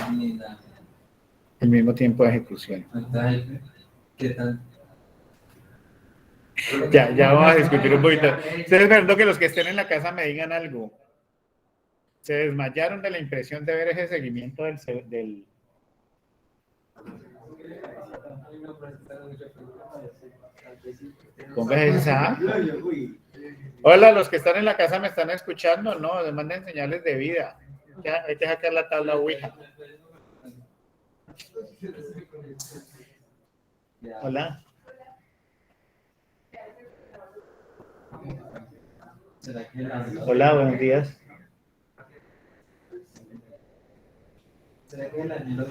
el mismo tiempo de ejecución. ¿Qué tal? Ya vamos a discutir un poquito. Estoy esperando que los que estén en la casa me digan algo. ¿Se desmayaron de la impresión de ver ese seguimiento del... Póngase esa. Hola, los que están en la casa me están escuchando, no, les manden señales de vida. Hay que sacar la tabla Ouija. Hola. Hola, buenos días. ¿Será que el año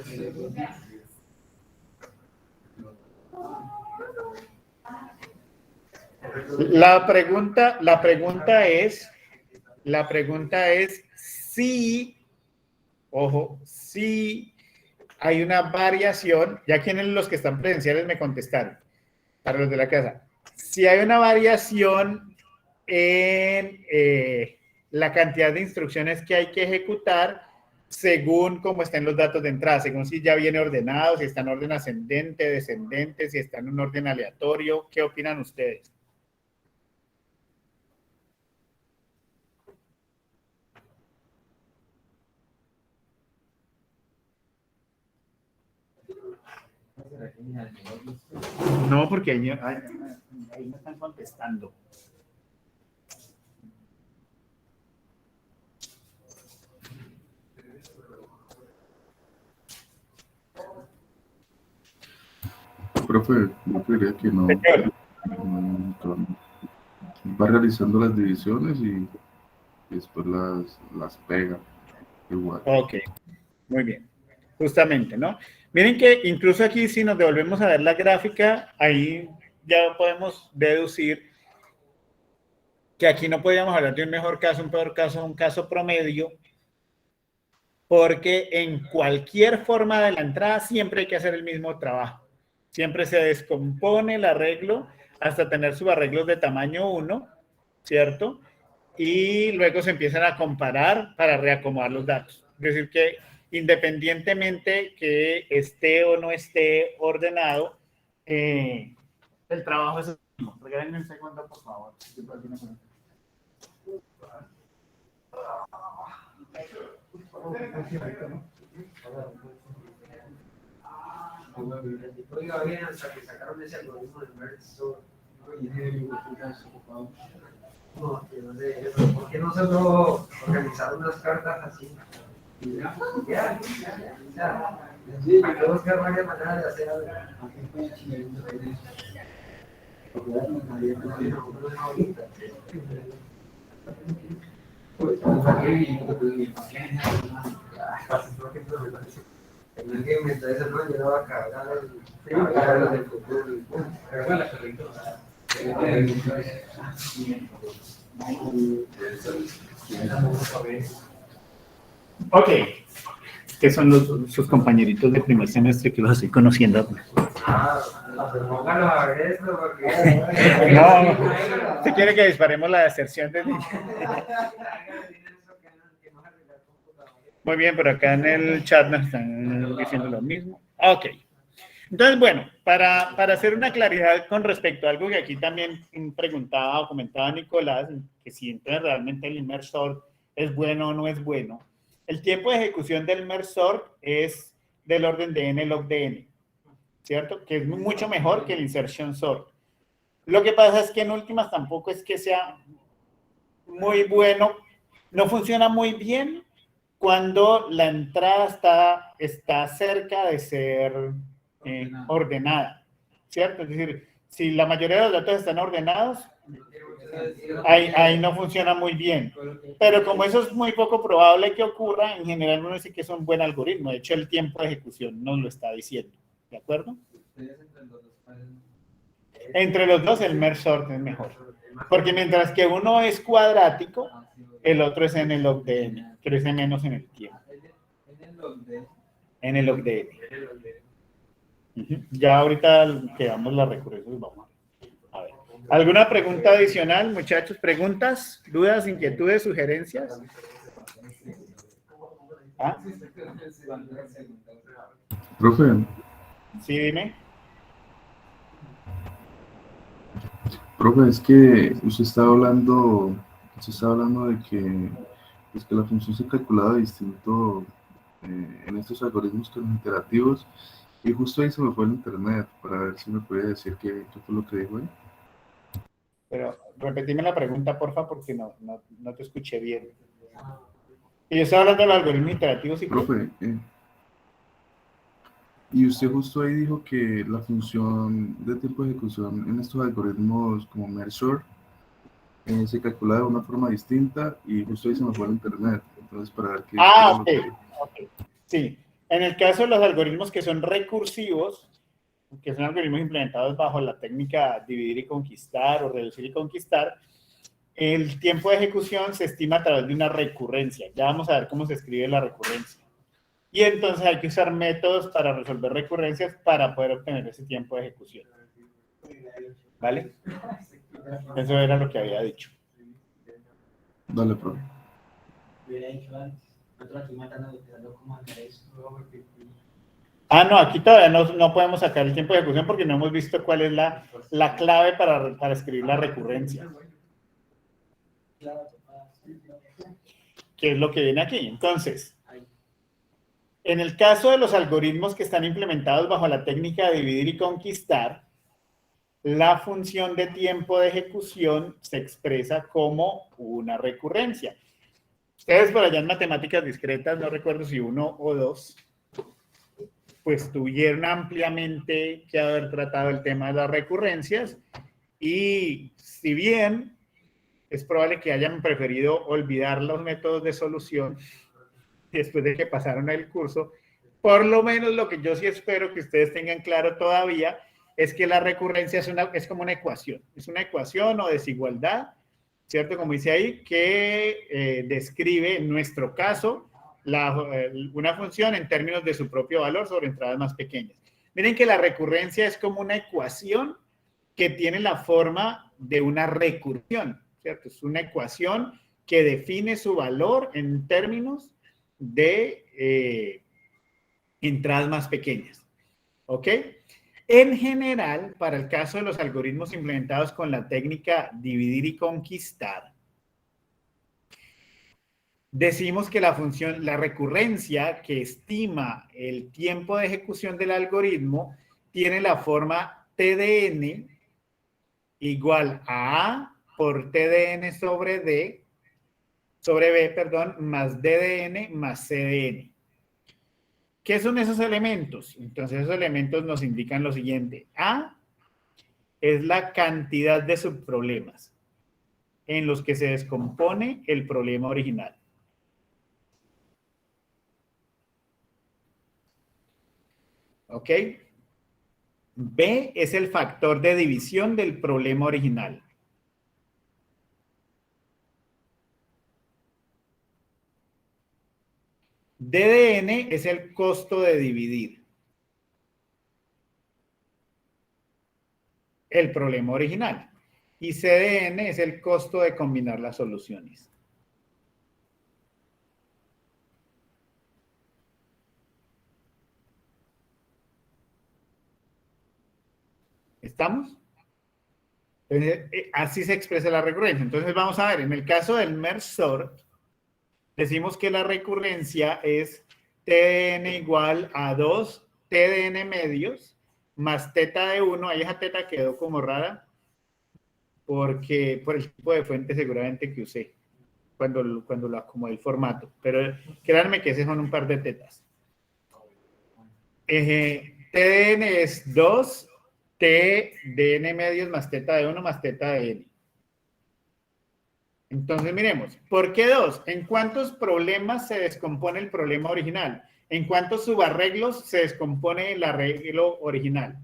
La pregunta es si, ojo, si hay una variación, ya quienes los que están presenciales me contestaron, para los de la casa, si hay una variación en la cantidad de instrucciones que hay que ejecutar según cómo estén los datos de entrada, según si ya viene ordenado, si está en orden ascendente, descendente, si está en un orden aleatorio. ¿Qué opinan ustedes? No, porque ahí me están contestando. Profe, yo creería que no. Va realizando las divisiones y después las pega igual. Ok, muy bien. Justamente, ¿no? Miren que incluso aquí, si nos devolvemos a ver la gráfica, ahí ya podemos deducir que aquí no podíamos hablar de un mejor caso, un peor caso, un caso promedio, porque en cualquier forma de la entrada siempre hay que hacer el mismo trabajo. Siempre se descompone el arreglo hasta tener subarreglos de tamaño 1, ¿cierto? Y luego se empiezan a comparar para reacomodar los datos. Es decir, que independientemente que esté o no esté ordenado, el trabajo es el mismo. Regálenme un segundo, por favor. Oiga, bien, hasta que sacaron ese algoritmo del merge sort, no, que no sé, ¿por qué no se logró organizar unas cartas así? Ya, hay que buscar varias maneras de hacer algo. El que me trae ese man, yo no va a cagar el del futuro. Ok. Que son sus compañeritos de primer semestre que los estoy conociendo. Póngalo a ver esto porque... No, ¿usted quiere que disparemos la deserción de niños? Muy bien, pero acá en el chat nos están diciendo lo mismo. Ok. Entonces, bueno, para hacer una claridad con respecto a algo que aquí también preguntaba o comentaba Nicolás, que si entonces realmente el merge sort es bueno o no es bueno. El tiempo de ejecución del merge sort es del orden de n log de n, ¿cierto? Que es mucho mejor que el insertion sort. Lo que pasa es que en últimas tampoco es que sea muy bueno, no funciona muy bien cuando la entrada está cerca de ser ordenada, ¿cierto? Es decir, si la mayoría de los datos están ordenados, ahí no funciona muy bien. Pero como eso es muy poco probable que ocurra, en general uno dice que es un buen algoritmo. De hecho, el tiempo de ejecución nos lo está diciendo, ¿de acuerdo? Entre los dos el merge sort es mejor. Porque mientras que uno es cuadrático, el otro es n log de n, crece menos en el tiempo. N log de n. Ya ahorita que damos la recurrencia, vamos a ver. ¿Alguna pregunta adicional, muchachos? ¿Preguntas, dudas, inquietudes, sugerencias? ¿Ah? Profe, Sí, dime. profe, es que usted estaba hablando de que, pues que la función se calculaba distinto en estos algoritmos que los iterativos, y justo ahí se me fue el internet para ver si me podía decir qué fue lo que dijo ahí. Pero repetime la pregunta, porfa, porque no te escuché bien. Y yo estaba hablando del algoritmo iterativo, ¿sí? Profe, y usted justo ahí dijo que la función de tiempo de ejecución en estos algoritmos como merge sort se calcula de una forma distinta, y justo ahí se me fue el internet. Entonces, para ver qué es lo que dijo. Ok. Sí. En el caso de los algoritmos que son recursivos, que son algoritmos implementados bajo la técnica dividir y conquistar o reducir y conquistar, el tiempo de ejecución se estima a través de una recurrencia. Ya vamos a ver cómo se escribe la recurrencia. Y entonces hay que usar métodos para resolver recurrencias para poder obtener ese tiempo de ejecución. ¿Vale? Eso era lo que había dicho. Dale, profe. No, aquí todavía no podemos sacar el tiempo de ejecución porque no hemos visto cuál es la clave para escribir la recurrencia. ¿Qué es lo que viene aquí? Entonces, en el caso de los algoritmos que están implementados bajo la técnica de dividir y conquistar, la función de tiempo de ejecución se expresa como una recurrencia. Ustedes por allá en matemáticas discretas, no recuerdo si 1 o 2, pues tuvieron ampliamente que haber tratado el tema de las recurrencias, y si bien es probable que hayan preferido olvidar los métodos de solución después de que pasaron el curso, por lo menos lo que yo sí espero que ustedes tengan claro todavía es que la recurrencia es como una ecuación. Es una ecuación o desigualdad, ¿cierto? Como dice ahí, que describe en nuestro caso una función en términos de su propio valor sobre entradas más pequeñas. Miren que la recurrencia es como una ecuación que tiene la forma de una recursión, ¿cierto? Es una ecuación que define su valor en términos de entradas más pequeñas, ¿ok? En general, para el caso de los algoritmos implementados con la técnica dividir y conquistar, decimos que la recurrencia que estima el tiempo de ejecución del algoritmo tiene la forma TDN igual a A por TDN sobre B, más DDN más CDN. ¿Qué son esos elementos? Entonces, esos elementos nos indican lo siguiente. A es la cantidad de subproblemas en los que se descompone el problema original. ¿Ok? B es el factor de división del problema original. DDN es el costo de dividir el problema original. Y CDN es el costo de combinar las soluciones. ¿Estamos? Entonces, así se expresa la recurrencia. Entonces vamos a ver, en el caso del merge sort, decimos que la recurrencia es TDN igual a 2 TDN medios más teta de 1. Ahí esa teta quedó como rara porque por el tipo de fuente seguramente que usé cuando lo acomodé el formato. Pero créanme que esos son un par de tetas. TDN es 2 TDN medios más teta de 1 más teta de n. Entonces, miremos, ¿por qué 2? ¿En cuántos problemas se descompone el problema original? ¿En cuántos subarreglos se descompone el arreglo original?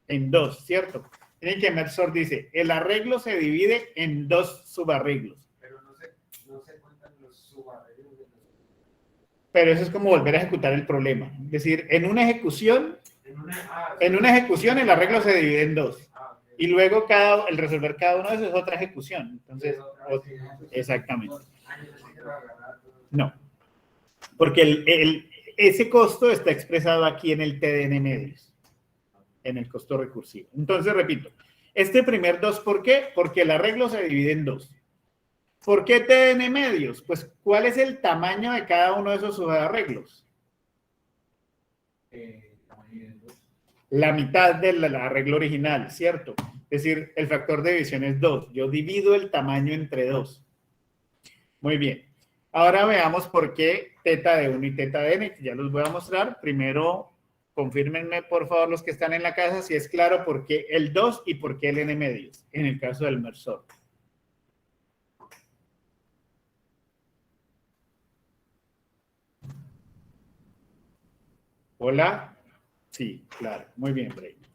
En 2, ¿cierto? Miren que merge sort dice, el arreglo se divide en 2 subarreglos. Pero no se cuentan los subarreglos de los... Pero eso es como volver a ejecutar el problema. Es decir, en una ejecución el arreglo se divide en 2. Y luego el resolver cada uno de esos es otra ejecución. Entonces, exactamente. No, porque ese costo está expresado aquí en el TDN medios, en el costo recursivo. Entonces, repito, este primer 2, ¿por qué? Porque el arreglo se divide en 2. ¿Por qué TDN medios? Pues, ¿cuál es el tamaño de cada uno de esos subarreglos? La mitad del arreglo original, ¿cierto? Es decir, el factor de división es 2. Yo divido el tamaño entre 2. Muy bien. Ahora veamos por qué teta de 1 y teta de n, que ya los voy a mostrar. Primero, confírmenme, por favor, los que están en la casa, si es claro por qué el 2 y por qué el n medios, en el caso del merge sort. ¿Hola? Sí, claro. Muy bien, Brainer.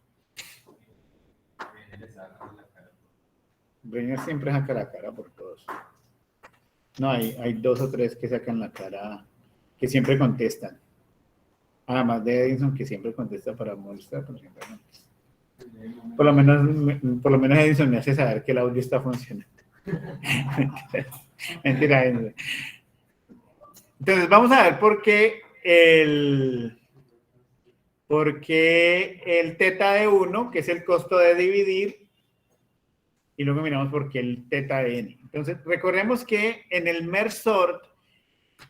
Brainer siempre saca la cara por todos. No, hay 2 o 3 que sacan la cara, que siempre contestan. Además de Edison, que siempre contesta para molestar, pero siempre contesta. Por lo menos Edison me hace saber que el audio está funcionando. Mentira, Edison. Entonces, vamos a ver por qué el teta de 1, que es el costo de dividir, y luego miramos por qué el teta de n. Entonces, recordemos que en el merge sort,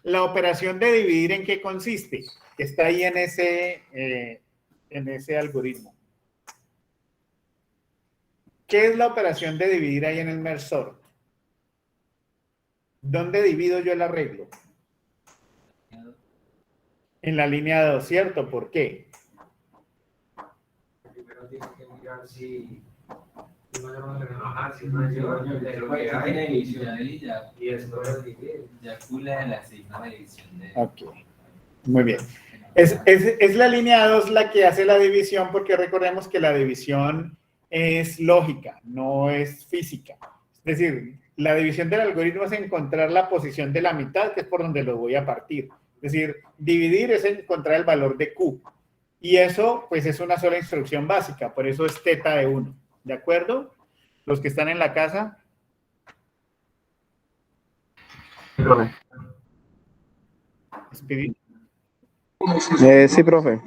la operación de dividir, ¿en qué consiste? Está ahí en ese algoritmo. ¿Qué es la operación de dividir ahí en el merge sort? ¿Dónde divido yo el arreglo? En la línea 2, ¿cierto? ¿Por qué? Primero tiene que mirar si no le van a rebajar, si no de lo que hay en edición. Y después Ya cula la sigma de edición. Ok, muy bien. Es la línea 2 la que hace la división, porque recordemos que la división es lógica, no es física. Es decir, la división del algoritmo es encontrar la posición de la mitad, que es por donde lo voy a partir. Es decir, dividir es encontrar el valor de Q. Y eso, pues, es una sola instrucción básica. Por eso es teta de 1. ¿De acuerdo? Los que están en la casa. Sí, profe.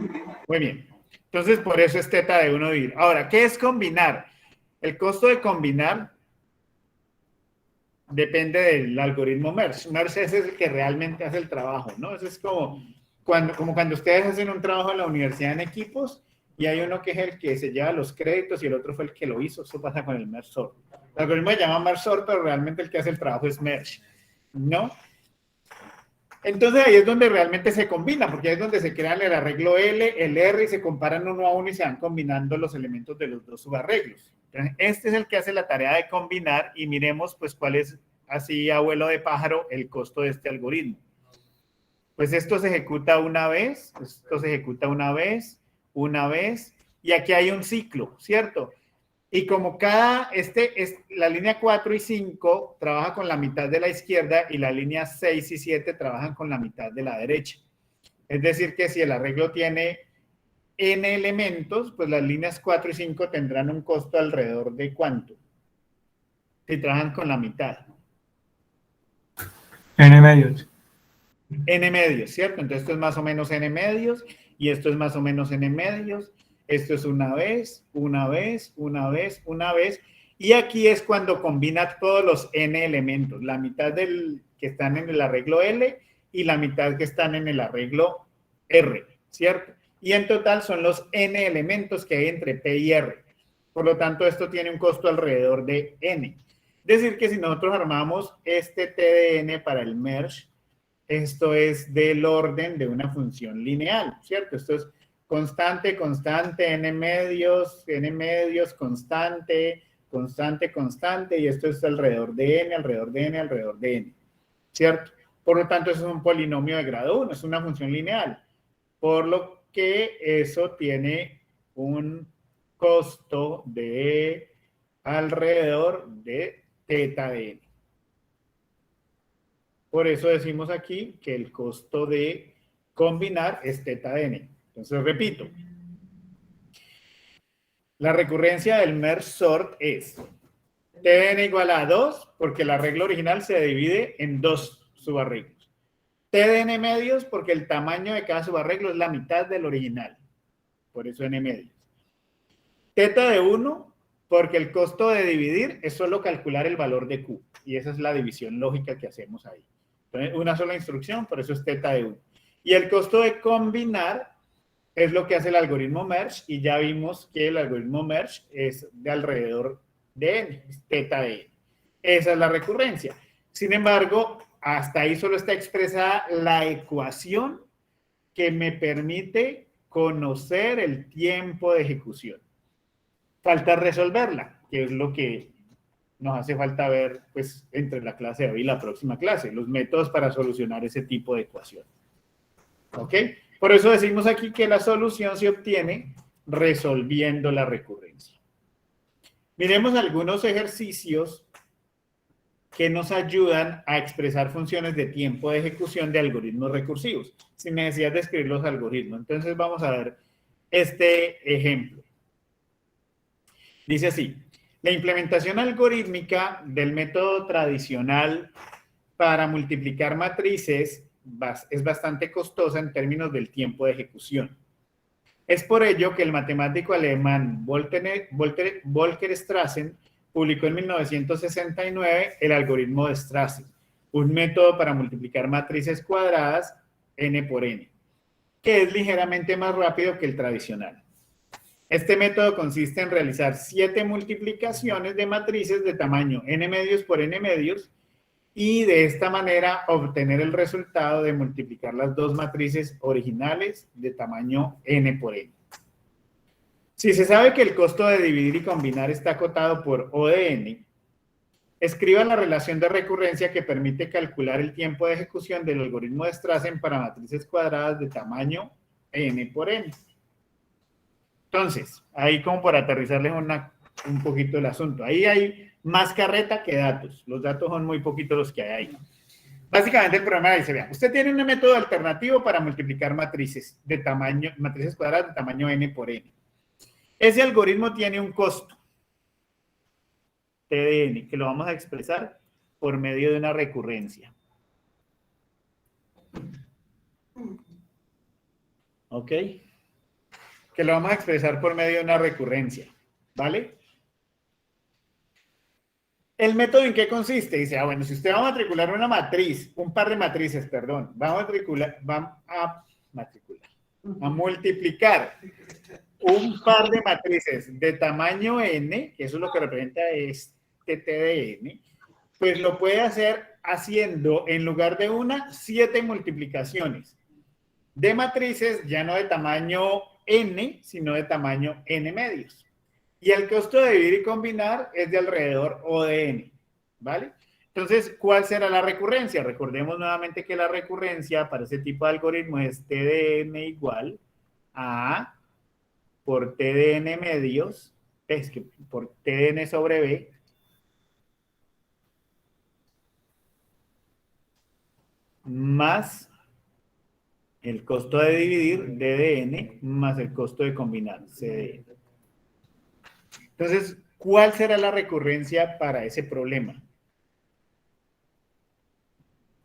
Muy bien. Entonces, por eso es teta de 1 dividir. Ahora, ¿qué es combinar? El costo de combinar depende del algoritmo MERGE. MERGE es el que realmente hace el trabajo, ¿no? Eso es como cuando ustedes hacen un trabajo en la universidad en equipos y hay uno que es el que se lleva los créditos y el otro fue el que lo hizo. Eso pasa con el MERGE sort. El algoritmo se llama MERGE sort, pero realmente el que hace el trabajo es MERGE, ¿no? Entonces ahí es donde realmente se combina, porque ahí es donde se crean el arreglo L, el R y se comparan uno a uno y se van combinando los elementos de los dos subarreglos. Entonces, este es el que hace la tarea de combinar y miremos pues cuál es, así abuelo de pájaro, el costo de este algoritmo. Pues esto se ejecuta una vez, una vez, y aquí hay un ciclo, ¿cierto? Y como la línea 4 y 5 trabaja con la mitad de la izquierda y la línea 6 y 7 trabajan con la mitad de la derecha. Es decir, que si el arreglo tiene n elementos, pues las líneas 4 y 5 tendrán un costo alrededor de ¿cuánto? Si trabajan con la mitad. N medios. N medios, ¿cierto? Entonces esto es más o menos N medios y esto es más o menos N medios. Esto es una vez, una vez, una vez, una vez. Y aquí es cuando combina todos los n elementos. La mitad que están en el arreglo L y la mitad que están en el arreglo R, ¿cierto? Y en total son los n elementos que hay entre P y R. Por lo tanto, esto tiene un costo alrededor de n. Es decir, que si nosotros armamos este T de n para el merge, esto es del orden de una función lineal, ¿cierto? Esto es constante, constante, n medios, constante, constante, constante, y esto es alrededor de n, alrededor de n, alrededor de n, ¿cierto? Por lo tanto, eso es un polinomio de grado 1, es una función lineal, por lo que eso tiene un costo de alrededor de teta de n. Por eso decimos aquí que el costo de combinar es teta de n. Entonces, repito, la recurrencia del merge sort es t de n igual a 2, porque el arreglo original se divide en dos subarreglos. T de n medios, porque el tamaño de cada subarreglo es la mitad del original. Por eso n medios. Teta de 1, porque el costo de dividir es solo calcular el valor de Q. Y esa es la división lógica que hacemos ahí. Entonces, una sola instrucción, por eso es teta de 1. Y el costo de combinar es lo que hace el algoritmo merge, y ya vimos que el algoritmo merge es de alrededor de n, es teta de n. Esa es la recurrencia. Sin embargo, hasta ahí solo está expresada la ecuación que me permite conocer el tiempo de ejecución. Falta resolverla, que es lo que nos hace falta ver pues, entre la clase de hoy y la próxima clase, los métodos para solucionar ese tipo de ecuación. ¿Ok? Por eso decimos aquí que la solución se obtiene resolviendo la recurrencia. Miremos algunos ejercicios que nos ayudan a expresar funciones de tiempo de ejecución de algoritmos recursivos, sin necesidad de escribir los algoritmos. Entonces vamos a ver este ejemplo. Dice así: la implementación algorítmica del método tradicional para multiplicar matrices es bastante costosa en términos del tiempo de ejecución. Es por ello que el matemático alemán Volker Strassen publicó en 1969 el algoritmo de Strassen, un método para multiplicar matrices cuadradas n por n, que es ligeramente más rápido que el tradicional. Este método consiste en realizar 7 multiplicaciones de matrices de tamaño n medios por n medios y de esta manera obtener el resultado de multiplicar las dos matrices originales de tamaño n por n. Si se sabe que el costo de dividir y combinar está acotado por O de n, escriba la relación de recurrencia que permite calcular el tiempo de ejecución del algoritmo de Strassen para matrices cuadradas de tamaño n por n. Entonces, ahí como por aterrizarles un poquito el asunto. Ahí hay más carreta que datos. Los datos son muy poquitos los que hay ahí. Básicamente el problema dice, vean, usted tiene un método alternativo para multiplicar matrices cuadradas de tamaño n por n. Ese algoritmo tiene un costo, T de n, que lo vamos a expresar por medio de una recurrencia. ¿Ok? Que lo vamos a expresar por medio de una recurrencia, ¿vale? ¿El método en qué consiste? Dice, bueno, si usted va a matricular una matriz, un par de matrices, perdón, va a multiplicar un par de matrices de tamaño n, que eso es lo que representa este T de n, pues lo puede hacer haciendo, en lugar de una, 7 multiplicaciones de matrices ya no de tamaño n, sino de tamaño n medios. Y el costo de dividir y combinar es de alrededor O de n, ¿vale? Entonces, ¿cuál será la recurrencia? Recordemos nuevamente que la recurrencia para ese tipo de algoritmo es T de n igual a por T de n medios, es que por T de n sobre b, más el costo de dividir, D de n, más el costo de combinar, C de n. Entonces, ¿cuál será la recurrencia para ese problema?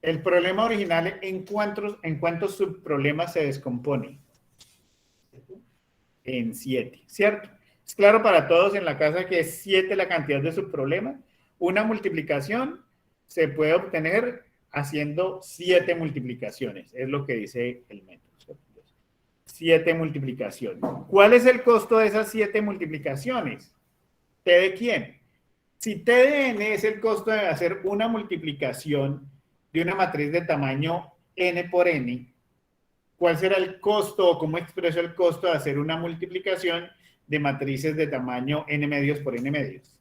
El problema original, ¿en cuántos subproblemas se descompone? En 7, ¿cierto? Es claro para todos en la casa que es 7 la cantidad de subproblemas. Una multiplicación se puede obtener haciendo 7 multiplicaciones, es lo que dice el método. 7 multiplicaciones. ¿Cuál es el costo de esas 7 multiplicaciones? ¿T de quién? Si T de n es el costo de hacer una multiplicación de una matriz de tamaño n por n, ¿cuál será el costo o cómo expreso el costo de hacer una multiplicación de matrices de tamaño n medios por n medios?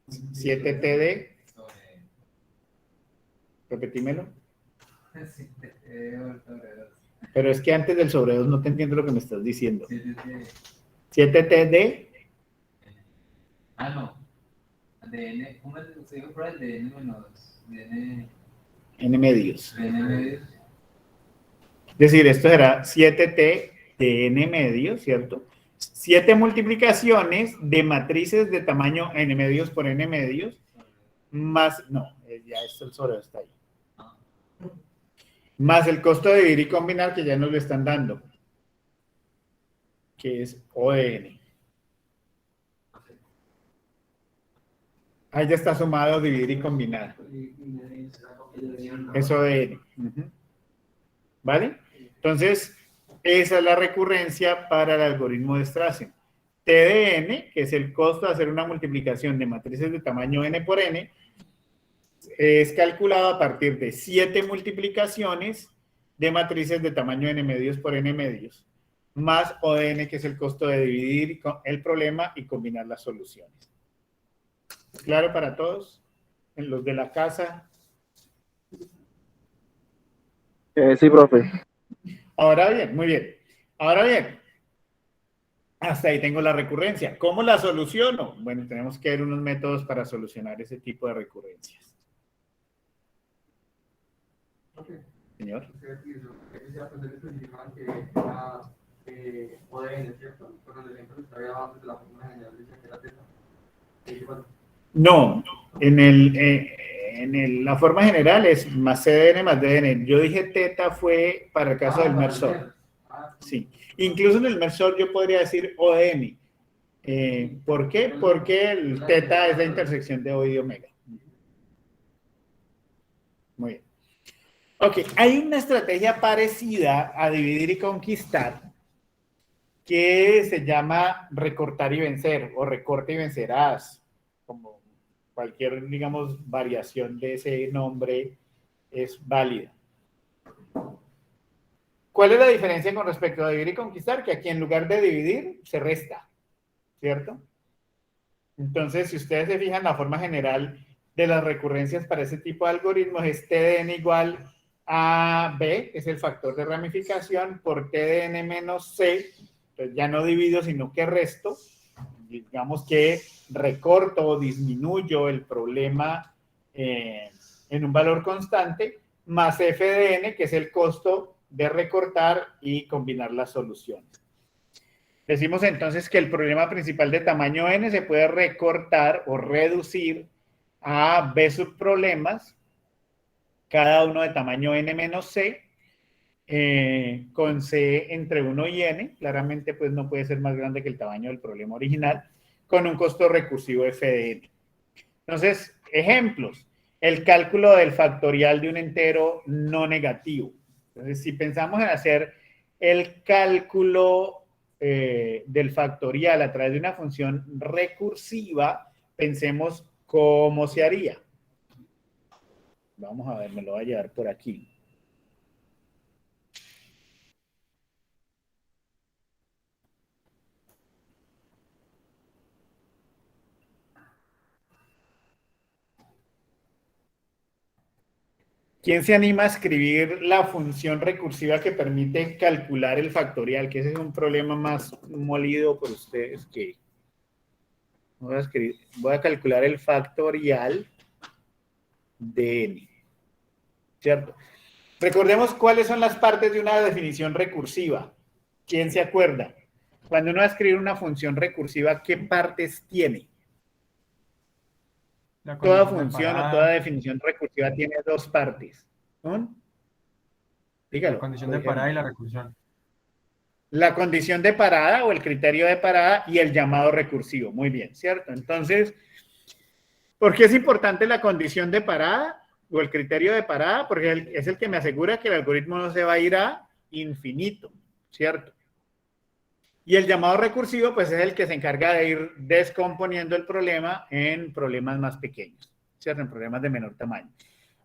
7T de... Repetímelo. Pero es que antes del sobre 2 no te entiendo lo que me estás diciendo. 7T de... No. De n, ¿cómo se dijo por ahí? De n menos... De n... n medios. De n medios. Es decir, esto será 7T de n medios, ¿cierto? 7 multiplicaciones de matrices de tamaño n medios por n medios, más... No, ya esto el sobre está ahí. Más el costo de dividir y combinar que ya nos lo están dando, que es O de n. Ahí ya está sumado dividir y combinar. Eso de n. ¿Vale? Entonces, esa es la recurrencia para el algoritmo de Strassen. T de n, que es el costo de hacer una multiplicación de matrices de tamaño n por n, es calculado a partir de 7 multiplicaciones de matrices de tamaño n medios por n medios, más O de n, que es el costo de dividir el problema y combinar las soluciones. ¿Claro para todos? En los de la casa. Sí, profe. Ahora bien, muy bien. Ahora bien, hasta ahí tengo la recurrencia. ¿Cómo la soluciono? Bueno, tenemos que ver unos métodos para solucionar ese tipo de recurrencias. Señor. No, la forma general es más CDN más DN. Yo dije teta fue para el caso del Mersor. Sí. Incluso en el Mersor yo podría decir ON. ¿Por qué? Porque el teta es la intersección de O y de omega. Muy bien. Ok, hay una estrategia parecida a dividir y conquistar que se llama recortar y vencer o recorte y vencerás, como cualquier, digamos, variación de ese nombre es válida. ¿Cuál es la diferencia con respecto a dividir y conquistar? Que aquí en lugar de dividir se resta, ¿cierto? Entonces, si ustedes se fijan, la forma general de las recurrencias para ese tipo de algoritmos es T de n igual a B, que es el factor de ramificación, por T de n menos C. Entonces ya no divido, sino que resto. Digamos que recorto o disminuyo el problema en un valor constante, más f de n, que es el costo de recortar y combinar las soluciones. Decimos entonces que el problema principal de tamaño n se puede recortar o reducir a b subproblemas, cada uno de tamaño n menos c, con c entre 1 y n, claramente pues no puede ser más grande que el tamaño del problema original, con un costo recursivo f de n. Entonces, ejemplos, el cálculo del factorial de un entero no negativo. Entonces, si pensamos en hacer el cálculo del factorial a través de una función recursiva, pensemos cómo se haría. Vamos a ver, me lo voy a llevar por aquí. ¿Quién se anima a escribir la función recursiva que permite calcular el factorial? Que ese es un problema más molido por ustedes que... Voy a calcular el factorial de n, ¿cierto? Recordemos cuáles son las partes de una definición recursiva. ¿Quién se acuerda? Cuando uno va a escribir una función recursiva, ¿qué partes tiene? Toda función o toda definición recursiva tiene dos partes. ¿No? Dígalo. La condición de parada y la recursión. La condición de parada o el criterio de parada y el llamado recursivo. Muy bien, ¿cierto? Entonces, ¿por qué es importante la condición de parada o el criterio de parada? Porque es el que me asegura que el algoritmo no se va a ir a infinito, ¿cierto? Y el llamado recursivo, pues es el que se encarga de ir descomponiendo el problema en problemas más pequeños, ¿cierto? En problemas de menor tamaño.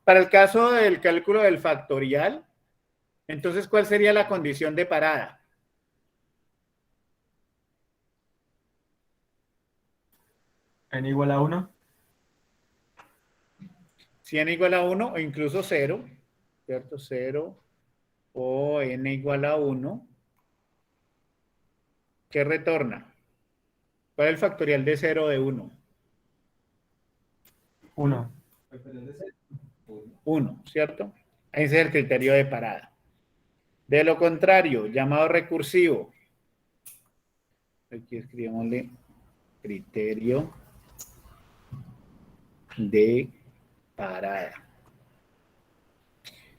Para el caso del cálculo del factorial, entonces, ¿cuál sería la condición de parada? N igual a 1. Si n igual a 1 o incluso 0, ¿cierto? 0 o n igual a 1, ¿qué retorna? ¿Cuál es el factorial de 0 o de 1? 1. 1, ¿cierto? Ese es el criterio de parada. De lo contrario, llamado recursivo. Aquí escribámosle criterio de parada.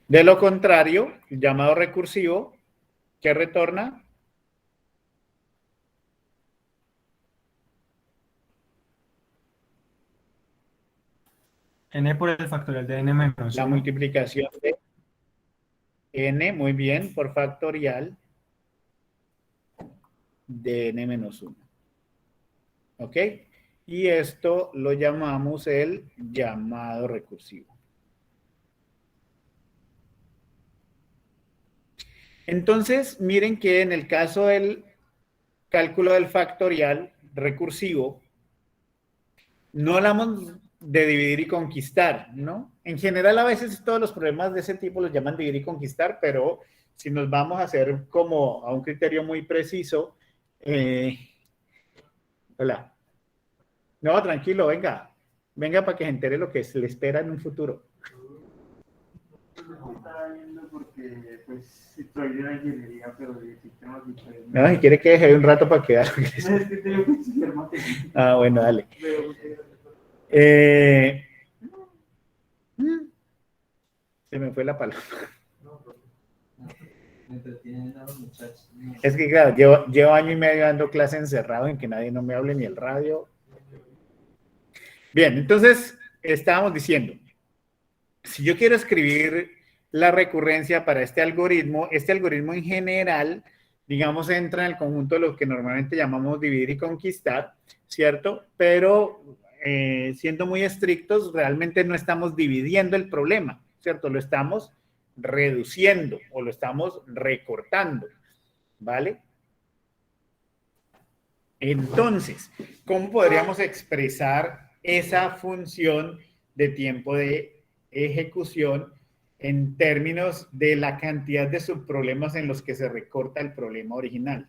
De lo contrario, llamado recursivo, ¿qué retorna? N por el factorial de n menos La 1. multiplicación de n, muy bien, por factorial de n menos 1. ¿Ok? Y esto lo llamamos el llamado recursivo. Entonces, miren que en el caso del cálculo del factorial recursivo, no hablamos de dividir y conquistar, ¿no? En general, a veces todos los problemas de ese tipo los llaman dividir y conquistar, pero si nos vamos a hacer como a un criterio muy preciso, hola. No, tranquilo, venga. Venga para que se entere lo que se le espera en un futuro. Estaba viendo porque, pues, estoy de la ingeniería, pero de sistemas diferentes. No, si quiere que deje un rato para quedar. Es que tengo que estudiar matemáticas. Ah, bueno, dale. Se me fue la palabra. Me entretienen a los muchachos. Es que, claro, llevo año y medio dando clase encerrado en que nadie no me hable ni el radio. Bien, entonces, estábamos diciendo, si yo quiero escribir la recurrencia para este algoritmo en general, digamos, entra en el conjunto de lo que normalmente llamamos dividir y conquistar, ¿cierto? Pero siendo muy estrictos, realmente no estamos dividiendo el problema, ¿cierto? Lo estamos reduciendo o lo estamos recortando, ¿vale? Entonces, ¿cómo podríamos expresar esa función de tiempo de ejecución en términos de la cantidad de subproblemas en los que se recorta el problema original?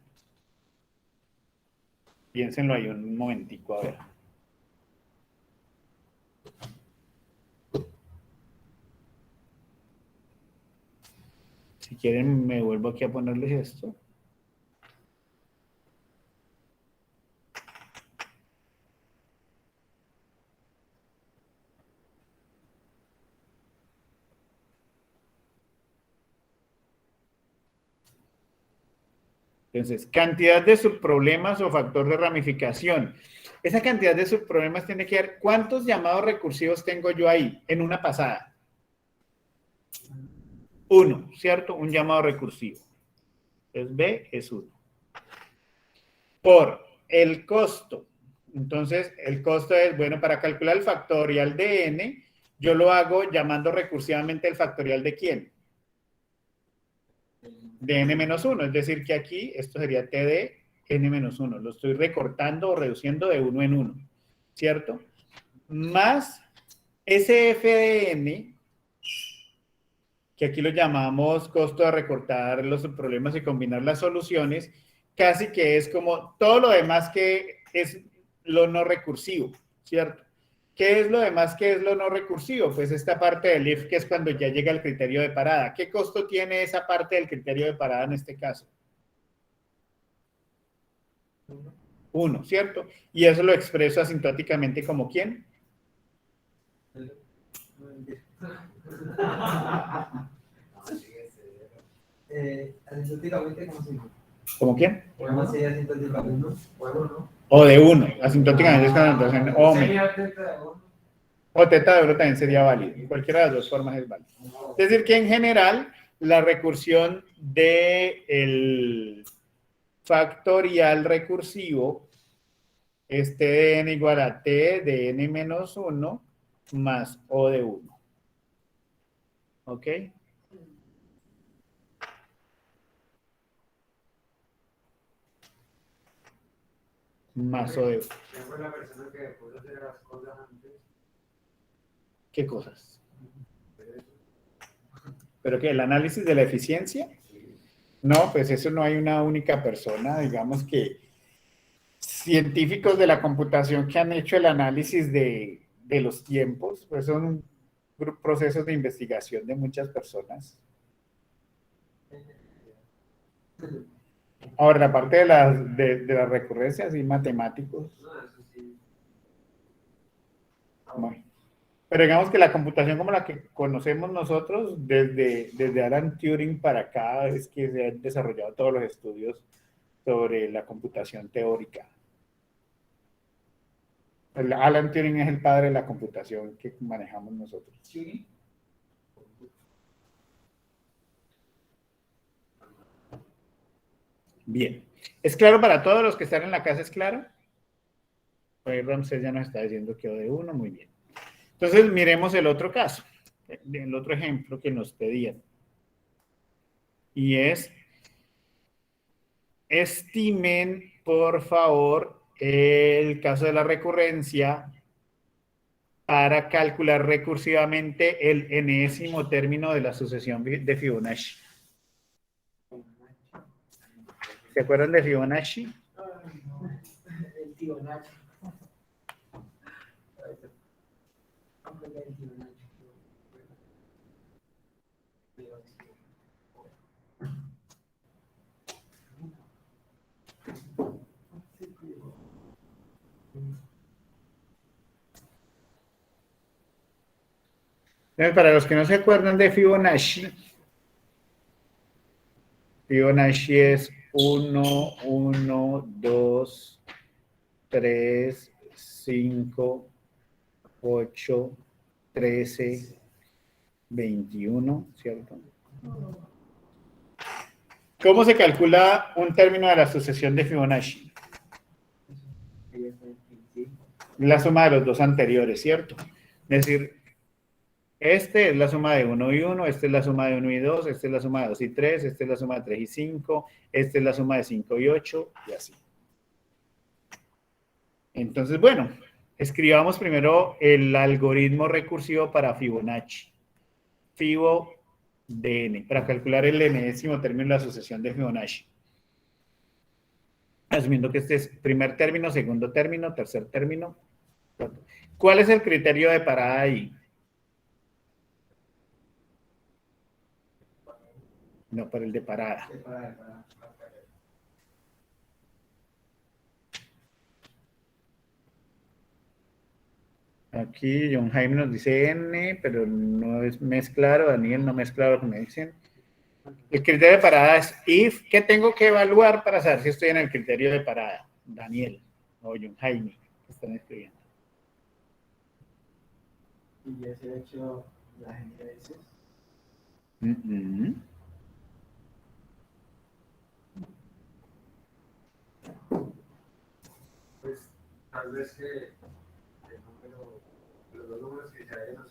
Piénsenlo ahí un momentico, a ver. Si quieren, me vuelvo aquí a ponerles esto. Entonces, cantidad de subproblemas o factor de ramificación. Esa cantidad de subproblemas tiene que ver cuántos llamados recursivos tengo yo ahí en una pasada. 1, ¿cierto? Un llamado recursivo. Entonces, B es 1. Por el costo. Entonces, el costo es, bueno, para calcular el factorial de n, yo lo hago llamando recursivamente el factorial de ¿quién? De n-1, es decir, que aquí esto sería t de n-1, lo estoy recortando o reduciendo de 1 en 1, ¿cierto? Más SF de n, que aquí lo llamamos costo de recortar los problemas y combinar las soluciones, casi que es como todo lo demás que es lo no recursivo, ¿cierto? ¿Qué es lo demás que es lo no recursivo? Pues esta parte del if, que es cuando ya llega el criterio de parada. ¿Qué costo tiene esa parte del criterio de parada en este caso? 1, ¿cierto? Y eso lo expreso asintóticamente como ¿quién? Asintóticamente, ¿cómo se dice? ¿Como quién? ¿Cómo sería asintóticamente? Bueno, ¿no? O de 1, asintóticamente es cuando entonces o teta de oro también sería válido. Cualquiera de las dos formas es válido. Es decir, que en general la recursión del factorial recursivo es t de n igual a t de n-1 más o de 1. ¿Ok? Más o de 1. Fue la persona que puso hacer las cosas antes. ¿Qué cosas? ¿Pero qué? ¿El análisis de la eficiencia? No, pues eso no hay una única persona. Digamos que científicos de la computación que han hecho el análisis de los tiempos, pues son procesos de investigación de muchas personas. Ahora, la parte de las recurrencias y matemáticos. Bueno. Pero digamos que la computación como la que conocemos nosotros, desde Alan Turing para acá, es que se han desarrollado todos los estudios sobre la computación teórica. Alan Turing es el padre de la computación que manejamos nosotros. Bien. ¿Es claro para todos los que están en la casa? ¿Es claro? Pues Ramsés ya nos está diciendo que O de 1, muy bien. Entonces, miremos el otro caso, el otro ejemplo que nos pedían. Y es, estimen, por favor, el caso de la recurrencia para calcular recursivamente el enésimo término de la sucesión de Fibonacci. ¿Se acuerdan de Fibonacci? El Fibonacci. Entonces, para los que no se acuerdan de Fibonacci, Fibonacci es 1, 1, 2, 3, 5, 8, 13, 21, ¿cierto? ¿Cómo se calcula un término de la sucesión de Fibonacci? La suma de los dos anteriores, ¿cierto? Es decir, este es la suma de 1 y 1, esta es la suma de 1 y 2, esta es la suma de 2 y 3, esta es la suma de 3 y 5, esta es la suma de 5 y 8, y así. Entonces, bueno, escribamos primero el algoritmo recursivo para Fibonacci. Fibo de n, para calcular el enésimo término de la sucesión de Fibonacci. Asumiendo que este es primer término, segundo término, tercer término. ¿Cuál es el criterio de parada ahí? No, por el de parada. Aquí John Jaime nos dice N, pero no me es claro. Daniel, no me es claro lo que me dicen. El criterio de parada es if. ¿Qué tengo que evaluar para saber si estoy en el criterio de parada? Daniel o John Jaime, que están escribiendo. Y ya se ha hecho la gente de veces. Pues tal vez que el número, los dos números que se hayan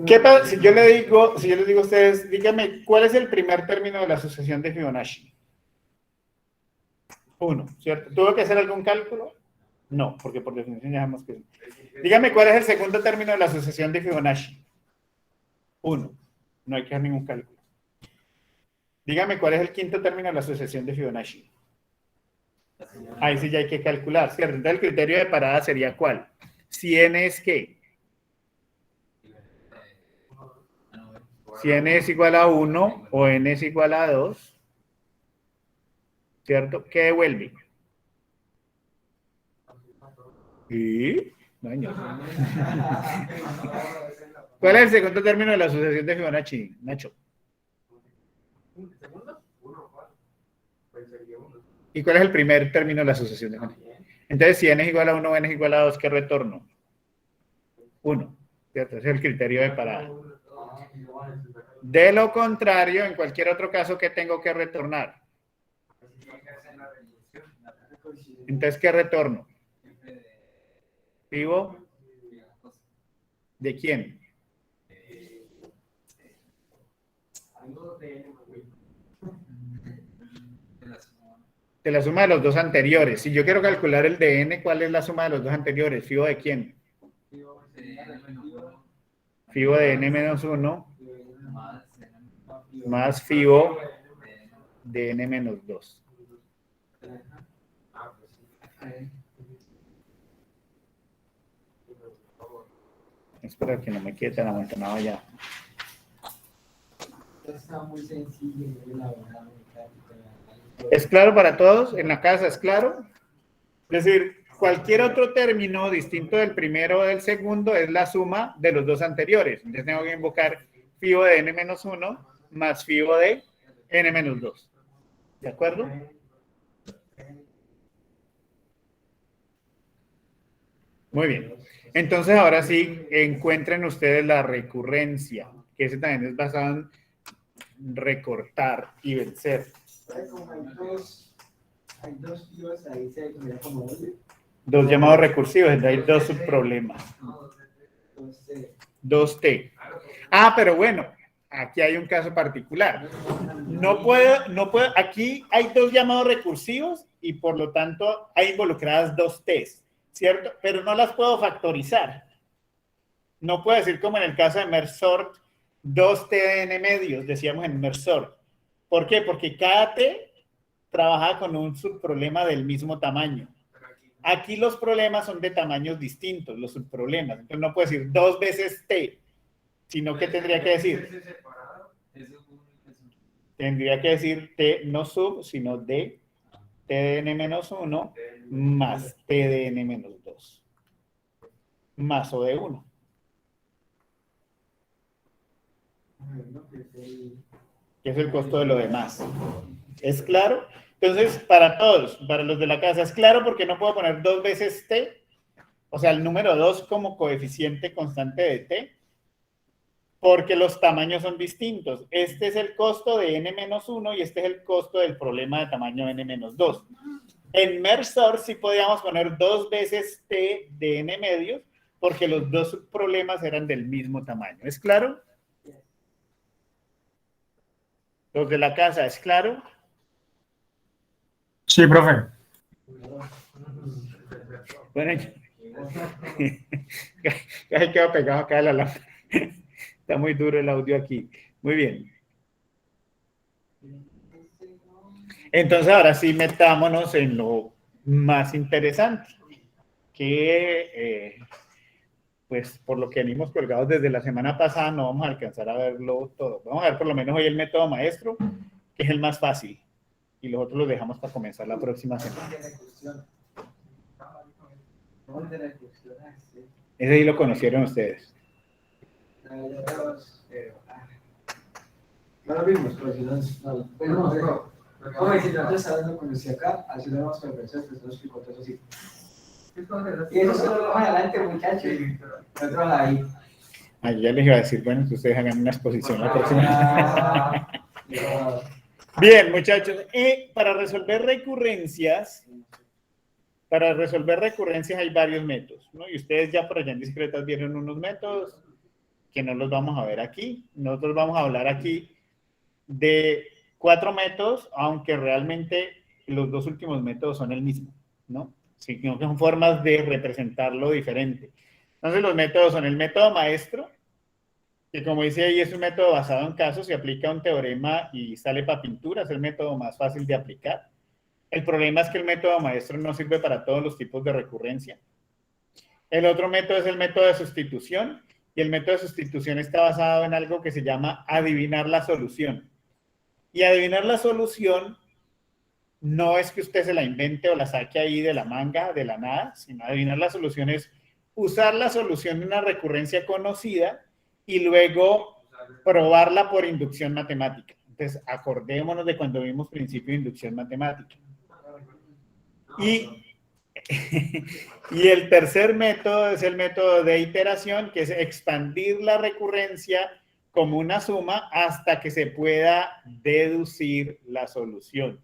¿Qué pasa? Si yo les digo a ustedes, díganme, ¿cuál es el primer término de la asociación de Fibonacci? 1, ¿cierto? ¿Tuvo que hacer algún cálculo? No, porque por definición ya sabemos que... Dígame, ¿cuál es el segundo término de la asociación de Fibonacci? 1. No hay que hacer ningún cálculo. Dígame, ¿cuál es el quinto término de la asociación de Fibonacci? Ahí sí ya hay que calcular, ¿cierto? Entonces, el criterio de parada sería ¿cuál? Si n es ¿qué? Si n es igual a 1 o n es igual a 2, ¿cierto? ¿Qué devuelve? ¿Y? No. ¿Cuál es el segundo término de la asociación de Fibonacci, Nacho? ¿Y cuál es el primer término de la asociación de Fibonacci? Entonces, si n es igual a 1 o n es igual a 2, ¿qué retorno? 1, ¿cierto? Ese es el criterio de parada. De lo contrario, en cualquier otro caso, ¿qué tengo que retornar? Entonces, ¿qué retorno? ¿Fibo? ¿De quién? De la suma de los dos anteriores. Si yo quiero calcular el de n, ¿cuál es la suma de los dos anteriores? ¿Fibo de quién? Fibo de n menos 1 más fibo de n menos 2. Espero que no me quede tan amontonado ya. Está muy sencillo y muy elaborado. ¿Es claro para todos? ¿En la casa es claro? Es decir, cualquier otro término distinto del primero o del segundo es la suma de los dos anteriores. Entonces tengo que invocar fibo de n menos 1 más fibo de n menos 2. ¿De acuerdo? Muy bien. Entonces ahora sí, encuentren ustedes la recurrencia, que ese también es basado en recortar y vencer. Como hay dos fibos ahí, se ve como Dos llamados recursivos, entonces hay dos subproblemas. 2T. Ah, pero bueno, aquí hay un caso particular. No puedo, aquí hay dos llamados recursivos y por lo tanto hay involucradas dos T's, ¿cierto? Pero no las puedo factorizar. No puedo decir como en el caso de merge sort, 2T de n medios, decíamos en merge sort. ¿Por qué? Porque cada T trabaja con un subproblema del mismo tamaño. Aquí los problemas son de tamaños distintos, los subproblemas. Entonces no puedo decir 2 veces T, sino que tendría que decir... Tendría que decir T no sub, sino D, T de n menos 1 más T de n menos 2. Más O de 1. Que es el costo de lo demás. ¿Es claro? Entonces, para todos, para los de la casa, ¿es claro porque no puedo poner 2 veces T? O sea, el número 2 como coeficiente constante de T. Porque los tamaños son distintos. Este es el costo de n-1 y este es el costo del problema de tamaño n-2. En merge sort sí podíamos poner 2 veces t de n medios porque los dos problemas eran del mismo tamaño. ¿Es claro? Los de la casa, ¿es claro? Sí, profe. Bueno, ya quedó pegado acá a la lámpara. Está muy duro el audio aquí. Muy bien. Entonces, ahora sí metámonos en lo más interesante, que pues por lo que venimos colgados desde la semana pasada, no vamos a alcanzar a verlo todo. Vamos a ver por lo menos hoy el método maestro, que es el más fácil, y los otros los dejamos para comenzar la próxima semana. Ese sí lo conocieron ustedes. No lo vimos, pero si no, pues no, vamos a decir, nosotros ahora lo conocí acá, así lo vamos con el profesor, pues nos explicó todo así. Y eso solo lo más adelante, muchachos. Nosotros ahí. Ahí ya les iba a decir, bueno, que ustedes hagan una exposición la próxima. Bien, muchachos, para resolver recurrencias hay varios métodos, ¿no? Y ustedes ya por allá en discretas vieron unos métodos que no los vamos a ver aquí. Nosotros vamos a hablar aquí de 4 métodos, aunque realmente los 2 últimos métodos son el mismo, ¿no? Sino que son formas de representarlo diferente. Entonces los métodos son el método maestro, que como dice ahí es un método basado en casos, se aplica un teorema y sale para pintura, es el método más fácil de aplicar. El problema es que el método maestro no sirve para todos los tipos de recurrencia. El otro método es el método de sustitución, y el método de sustitución está basado en algo que se llama adivinar la solución. Y adivinar la solución no es que usted se la invente o la saque ahí de la manga, de la nada, sino adivinar la solución es usar la solución de una recurrencia conocida y luego probarla por inducción matemática. Entonces, acordémonos de cuando vimos principio de inducción matemática. Y el tercer método es el método de iteración, que es expandir la recurrencia como una suma hasta que se pueda deducir la solución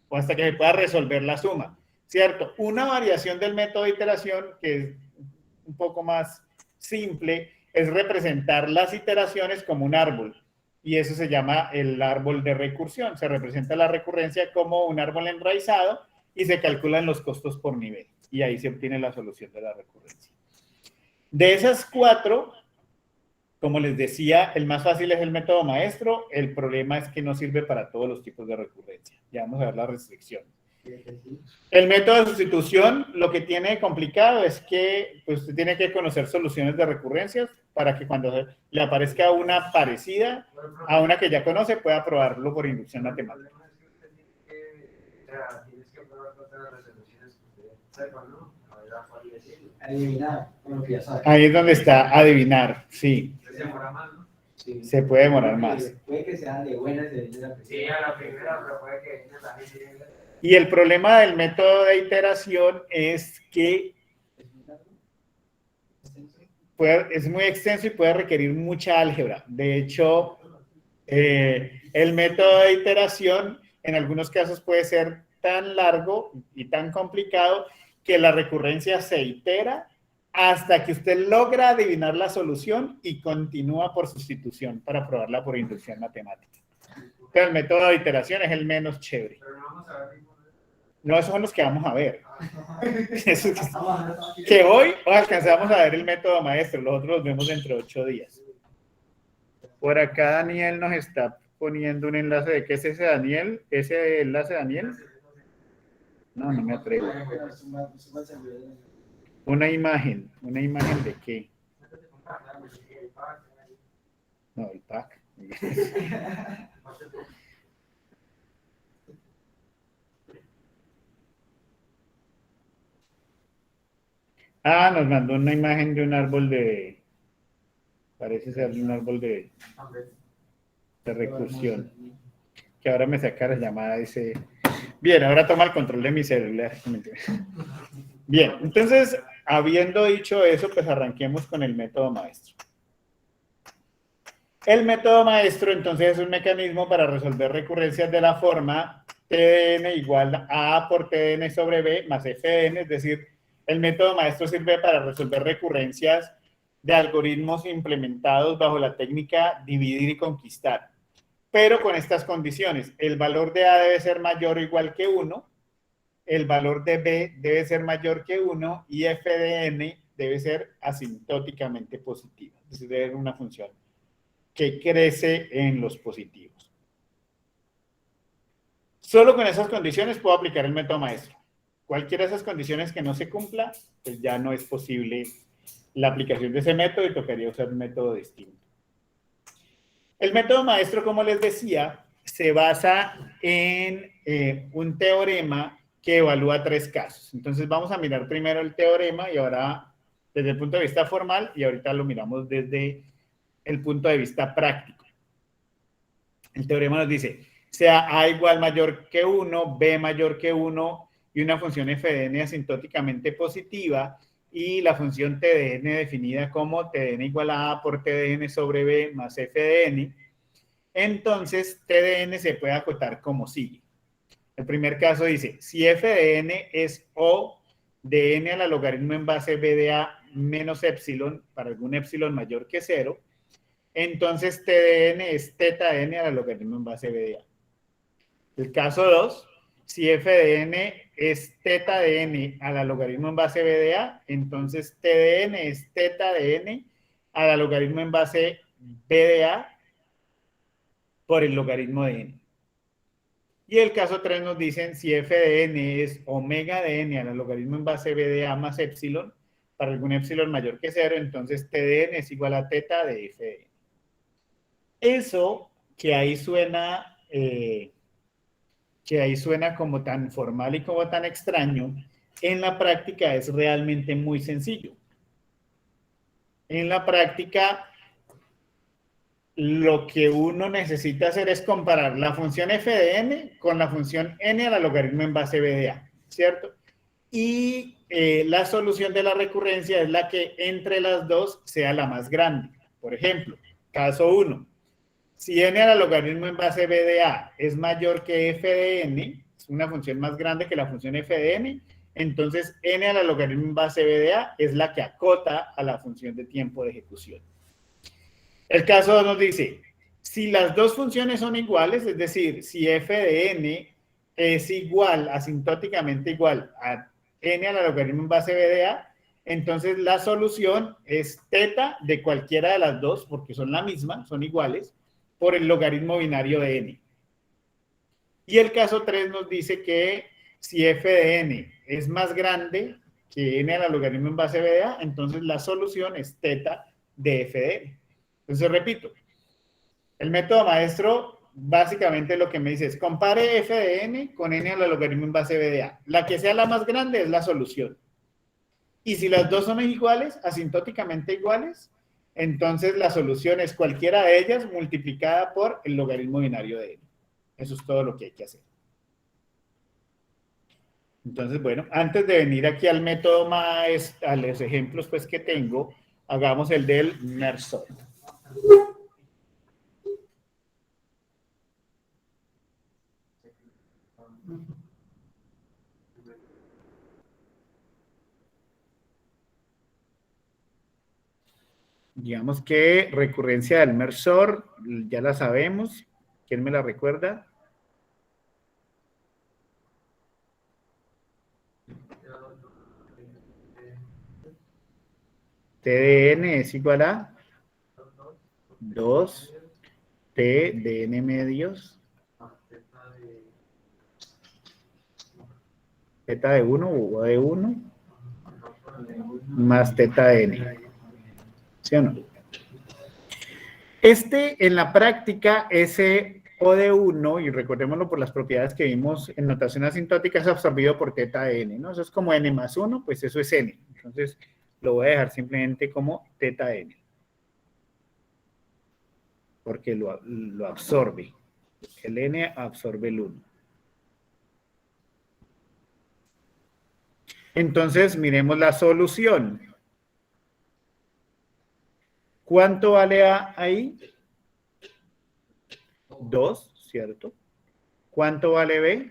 o hasta que se pueda resolver la suma, ¿cierto? Una variación del método de iteración, que es un poco más simple, es representar las iteraciones como un árbol, y eso se llama el árbol de recursión. Se representa la recurrencia como un árbol enraizado y se calculan los costos por nivel, y ahí se obtiene la solución de la recurrencia. De esas 4, como les decía, el más fácil es el método maestro. El problema es que no sirve para todos los tipos de recurrencia. Ya vamos a ver la restricción. El método de sustitución, lo que tiene de complicado es que pues, usted tiene que conocer soluciones de recurrencias para que cuando le aparezca una parecida a una que ya conoce, pueda probarlo por inducción matemática. Tienes que probar todas las resoluciones que usted sepa, ¿no? A ver, cuál decir. Adivinar, con lo que ya sabe. Ahí es donde está adivinar, sí. Se demora más, ¿no? Sí. Se puede demorar más. Puede que sean de buenas de la primera. Sí, a la primera, pero puede que la gente... Y el problema del método de iteración es que es muy extenso y puede requerir mucha álgebra. De hecho, el método de iteración en algunos casos puede ser tan largo y tan complicado que la recurrencia se itera hasta que usted logra adivinar la solución y continúa por sustitución para probarla por inducción matemática. Entonces, el método de iteración es el menos chévere. Pero no vamos a ver. No, esos son los que vamos a ver. Que hoy alcanzamos a ver el método maestro, los otros los vemos dentro de 8 días. Por acá Daniel nos está poniendo un enlace de qué es ese Daniel. ¿Ese enlace Daniel? No, no me atrevo. Una imagen de qué. No, el pack. Ah, nos mandó una imagen de un árbol de... Parece ser un árbol de recursión. Que ahora me saca la llamada, dice... Bien, ahora toma el control de mi celular. Bien, entonces, habiendo dicho eso, pues arranquemos con el método maestro. El método maestro, entonces, es un mecanismo para resolver recurrencias de la forma TDN igual a A por TDN sobre B más FDN, es decir, el método maestro sirve para resolver recurrencias de algoritmos implementados bajo la técnica dividir y conquistar, pero con estas condiciones. El valor de A debe ser mayor o igual que 1, el valor de B debe ser mayor que 1 y FDN debe ser asintóticamente positivo, es decir, debe ser una función que crece en los positivos. Solo con esas condiciones puedo aplicar el método maestro. Cualquiera de esas condiciones que no se cumpla, pues ya no es posible la aplicación de ese método y tocaría usar un método distinto. El método maestro, como les decía, se basa en un teorema que evalúa 3 casos. Entonces vamos a mirar primero el teorema y ahora desde el punto de vista formal y ahorita lo miramos desde el punto de vista práctico. El teorema nos dice, sea A igual mayor que 1, B mayor que 1 y una función f de n asintóticamente positiva y la función t de n definida como t de n igual a A por t de n sobre B más f de n, entonces t de n se puede acotar como sigue. El primer caso dice, si f de n es O de n a la logaritmo en base b de A menos epsilon para algún epsilon mayor que 0, entonces t de n es teta de n a la logaritmo en base b de A. El caso 2, si f de n es teta de n a la logaritmo en base b de A, entonces t de n es teta de n a la logaritmo en base b de A por el logaritmo de n. Y el caso 3 nos dicen si f de n es omega de n a la logaritmo en base b de A más epsilon para algún epsilon mayor que 0, entonces t de n es igual a teta de f de n. Eso que ahí suena como tan formal y como tan extraño, en la práctica es realmente muy sencillo. En la práctica, lo que uno necesita hacer es comparar la función f de n con la función n a la logaritmo en base b de A, ¿cierto? Y la solución de la recurrencia es la que entre las dos sea la más grande. Por ejemplo, caso 1. Si n a la logaritmo en base b de A es mayor que f de n, es una función más grande que la función f de n, entonces n a la logaritmo en base b de A es la que acota a la función de tiempo de ejecución. El caso 2 nos dice, si las dos funciones son iguales, es decir, si f de n es igual, asintóticamente igual a n a la logaritmo en base b de A, entonces la solución es teta de cualquiera de las dos, porque son la misma, son iguales, por el logaritmo binario de n. Y el caso 3 nos dice que si f de n es más grande que n a la logaritmo en base b de A, entonces la solución es teta de f de n. Entonces repito, el método maestro básicamente lo que me dice es compare f de n con n a la logaritmo en base b de A. La que sea la más grande es la solución. Y si las dos son iguales, asintóticamente iguales, entonces la solución es cualquiera de ellas multiplicada por el logaritmo binario de n. Eso es todo lo que hay que hacer. Entonces, bueno, antes de venir aquí al método maestro, a los ejemplos pues que tengo, hagamos el del Mersenne. Digamos que recurrencia del Mersenne, ya la sabemos. ¿Quién me la recuerda? T de n es igual a 2 T de n medios teta de 1 o de 1 más teta de n. ¿Sí o no? En la práctica, ese O de 1, y recordémoslo por las propiedades que vimos en notación asintótica, es absorbido por teta de n, ¿no? Eso es como n más 1, pues eso es n. Entonces, lo voy a dejar simplemente como teta de n. Porque lo absorbe. El n absorbe el 1. Entonces, miremos la solución. ¿Cuánto vale A ahí? 2, ¿cierto? ¿Cuánto vale B?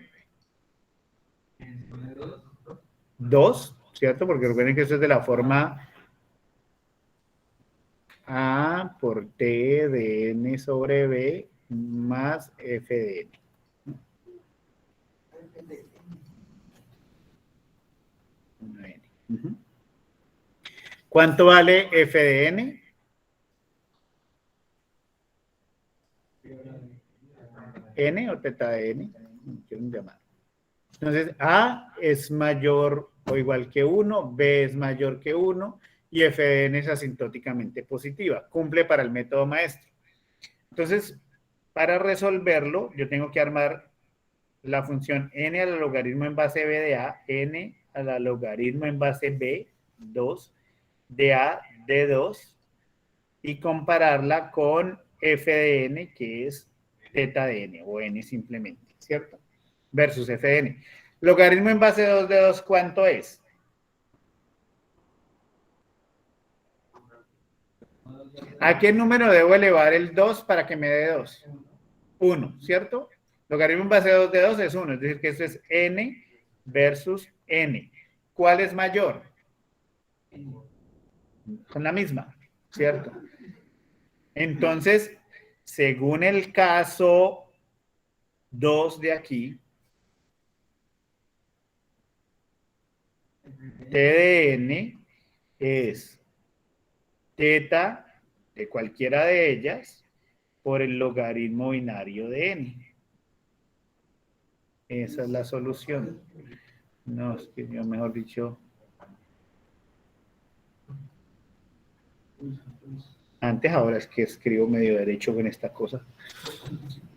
2, ¿cierto? Porque recuerden que eso es de la forma A por T de N sobre B más F de N. ¿Cuánto vale F de N? N o teta de N, quieren llamar. Entonces, A es mayor o igual que 1, B es mayor que 1, y f de n es asintóticamente positiva. Cumple para el método maestro. Entonces, para resolverlo, yo tengo que armar la función n al logaritmo en base b de a, n al logaritmo en base b, 2, de a, de 2, y compararla con f de n, que es teta de n, o n simplemente, ¿cierto? Versus f de n. Logaritmo en base 2 de 2, ¿cuánto es? ¿A qué número debo elevar el 2 para que me dé 2? 1, ¿cierto? Logaritmo en base 2 de 2 es 1, es decir, que esto es n versus n. ¿Cuál es mayor? Son la misma, ¿cierto? Entonces, según el caso 2 de aquí, t de n es teta de cualquiera de ellas por el logaritmo binario de n. Esa es la solución. No, es que yo mejor dicho... Antes, ahora es que escribo medio derecho con esta cosa.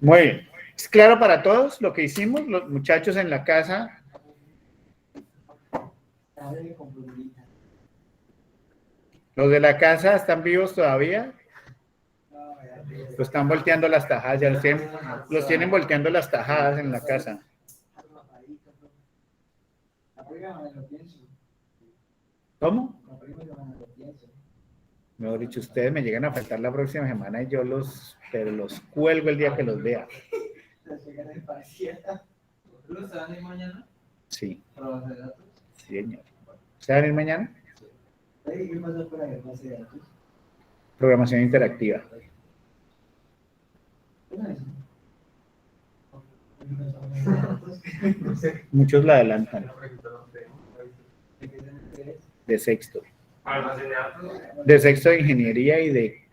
Muy bien. ¿Es claro para todos lo que hicimos? Los muchachos en la casa. ¿Los de la casa están vivos todavía? Lo están volteando las tajadas, ya los tienen volteando las tajadas en la casa. ¿Cómo? Mejor dicho, ustedes me llegan a faltar la próxima semana y yo pero los cuelgo el día que los vea. ¿Los van a ir mañana? Sí. ¿Para base de datos? Sí, señor. ¿Se van a ir mañana? ¿Qué pasa por ahí, base de datos? Programación interactiva. Muchos la adelantan. De sexto. De sexto de ingeniería y de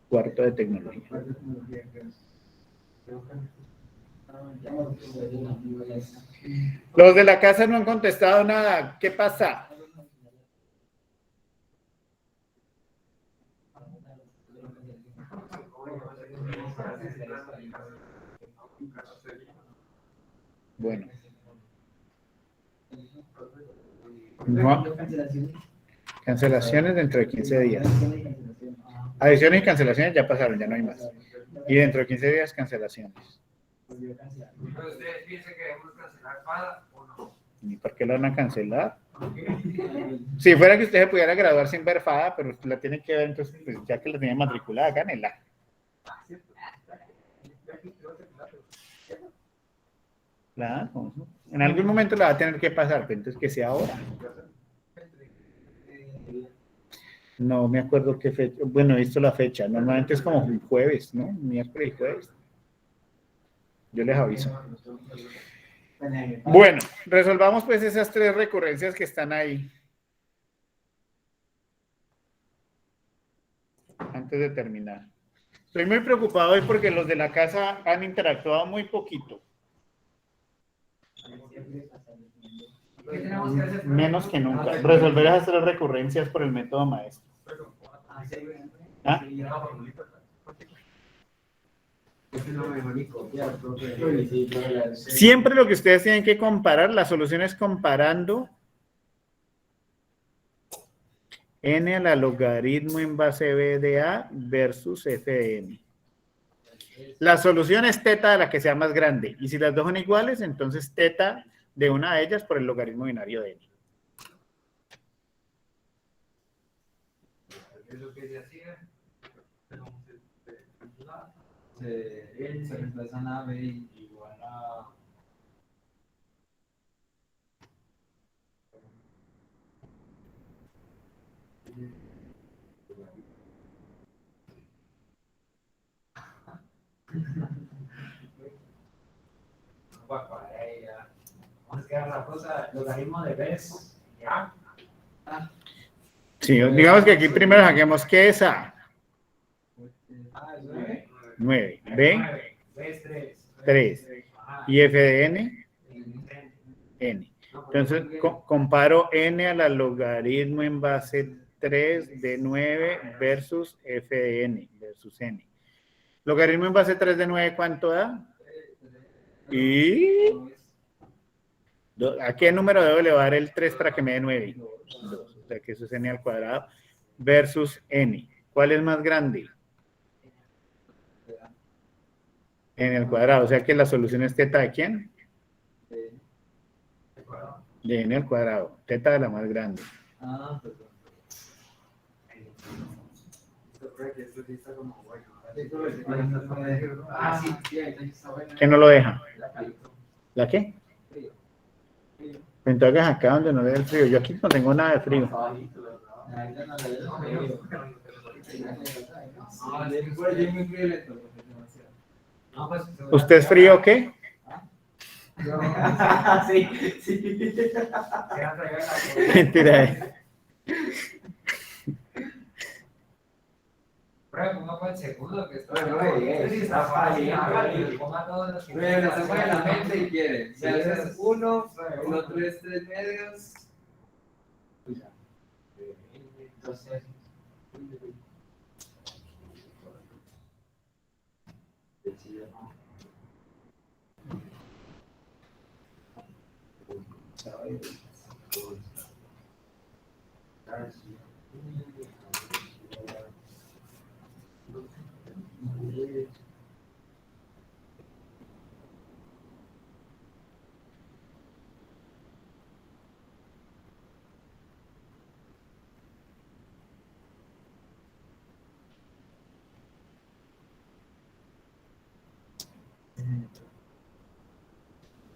cuarto de tecnología. Los de la casa no han contestado nada. ¿Qué pasa? Bueno. No. Cancelaciones dentro de 15 días. Adiciones y cancelaciones ya pasaron, ya no hay más. Y dentro de 15 días, cancelaciones. ¿Ustedes piensan que debemos cancelar FADA o no? ¿Y por qué la van a cancelar? Si fuera que usted se pudiera graduar sin ver FADA, pero usted la tiene que ver, entonces, pues, ya que la tiene matriculada, gánela. Claro, en algún momento la va a tener que pasar, pero entonces que sea ahora. No me acuerdo qué fecha. Bueno, he visto la fecha. Normalmente es como jueves, ¿no? Miércoles y jueves. Yo les aviso. Bueno, resolvamos pues esas 3 recurrencias que están ahí. Antes de terminar. Estoy muy preocupado hoy porque los de la casa han interactuado muy poquito. Menos que nunca. Resolver esas 3 recurrencias por el método maestro. ¿Ah? Siempre lo que ustedes tienen que comparar, la solución es comparando n a la logaritmo en base b de a versus f de n. La solución es teta de la que sea más grande. Y si las dos son iguales, entonces teta de una de ellas por el logaritmo binario de n. Es lo que se hacía. Se reemplazan a b igual a... Vamos a quedar la cosa, logaritmo de b, ¿ya? Sí, digamos que aquí primero saquemos qué es a. 9. B, 3. Y f de n, n. Entonces, comparo n a la logaritmo en base 3 de 9 versus f de n, versus n. Logaritmo en base 3 de 9, ¿cuánto da? ¿Y a qué número debo elevar el 3 para que me dé 9? 2. O sea que eso es n al cuadrado versus n. ¿Cuál es más grande? N al cuadrado. O sea que la solución es teta de ¿quién? De n al cuadrado. Teta de la más grande. Ah, perdón. Ah, sí, ahí está bueno. ¿Qué no lo deja? ¿La qué? Entonces acá donde no le da el frío. Yo aquí no tengo nada de frío. ¿Usted es frío o qué? Sí, sí. Mentira. Prueba, ponga para el segundo que está. Está fácil. Ponga todos los que Bueno, se pone la mente y quiere. Si haces uno, el otro es 3 medios. Entonces,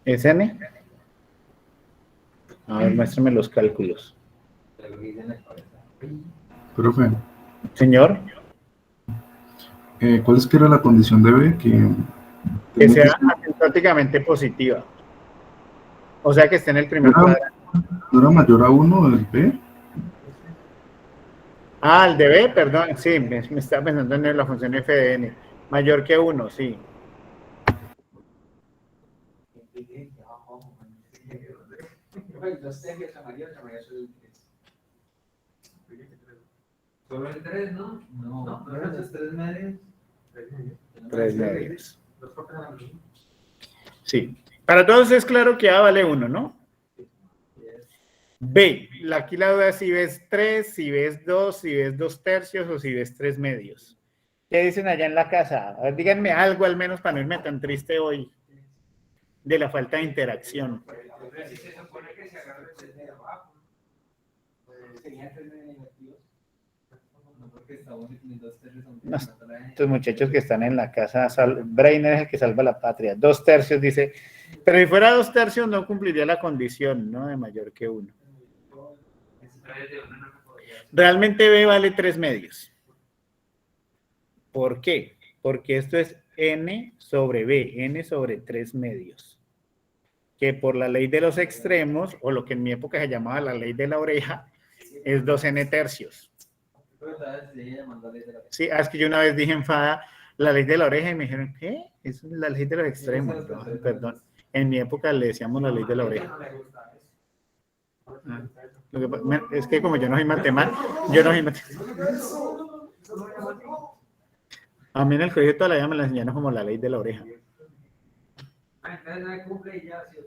¿Es n? A ver, muéstrame los cálculos. Profe, Señor, ¿cuál es que era la condición de B? que sea asintóticamente positiva. O sea que esté en el primer ¿No era- cuadrado. ¿No era mayor a 1 el B? Ah, el de B, perdón, sí, me estaba pensando en la función f de n. Mayor que 1, sí. los tejes amarillos, Solo el 3, ¿no? No, no es 3 medios. 3 medios. Sí. Para todos es claro que A vale 1, ¿no? B, aquí la duda es si ves 3, si ves 2, si ves 2 tercios o si ves 3 medios. ¿Qué dicen allá en la casa? A ver, díganme algo al menos para no irme tan triste hoy de la falta de interacción. Se supone que se agarra desde abajo. Serían 3 negativos. No, porque estamos en 2 tercios. No, estos muchachos que están en la casa, Brainer es el que salva la patria. 2 tercios dice, pero si fuera 2 tercios no cumpliría la condición, ¿no? De mayor que 1. Realmente B vale 3 medios. ¿Por qué? Porque esto es n sobre B, n sobre 3 medios. Que por la ley de los extremos, o lo que en mi época se llamaba la ley de la oreja, es 2n tercios. Sí, es que yo una vez dije en FADA la ley de la oreja y me dijeron, ¿qué? Es la ley de los extremos. No, perdón. En mi época le decíamos la ley de la oreja. Es que como yo no soy matemático, a mí en el colegio toda la vida me la enseñaron como la ley de la oreja.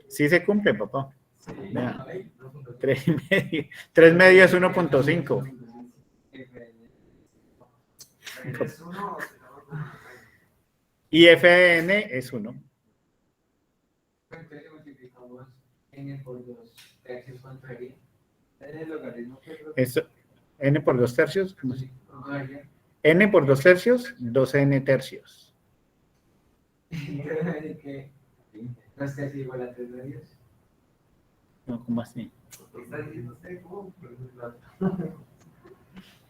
Sí se cumple, papá. Vea. 3 medios. 3 medios es 1.5. Y f de n es 1. Entonces multiplicamos n por 2 tercios, ¿cuánto sería? Eso, n por 2 tercios. ¿Cómo así? N por 2 tercios, 2n tercios. ¿Qué? ¿No es casi igual a 3 medios? No, ¿cómo así?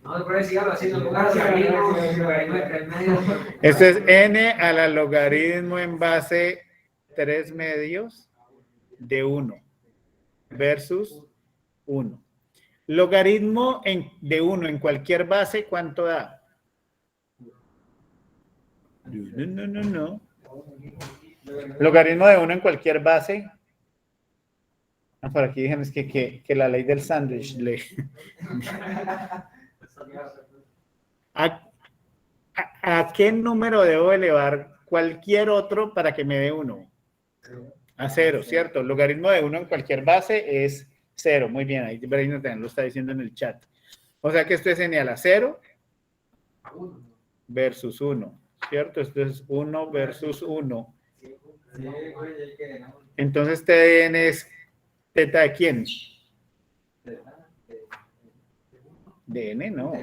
No, pero sígalo haciendo, póngalo hacia arriba, Esto es n a la logaritmo en base 3 medios de 1 versus 1. Logaritmo de 1 en cualquier base, ¿cuánto da? No. Logaritmo de 1 en cualquier base. Ah, por aquí dijeron es que la ley del sándwich le... ¿A qué número debo elevar cualquier otro para que me dé 1? A 0, ¿cierto? El logaritmo de 1 en cualquier base es 0. Muy bien, ahí Brayno también lo está diciendo en el chat. O sea que esto es n a la 0 versus 1, ¿cierto? Esto es 1 versus 1. Entonces TDN es teta de quién? De n, no.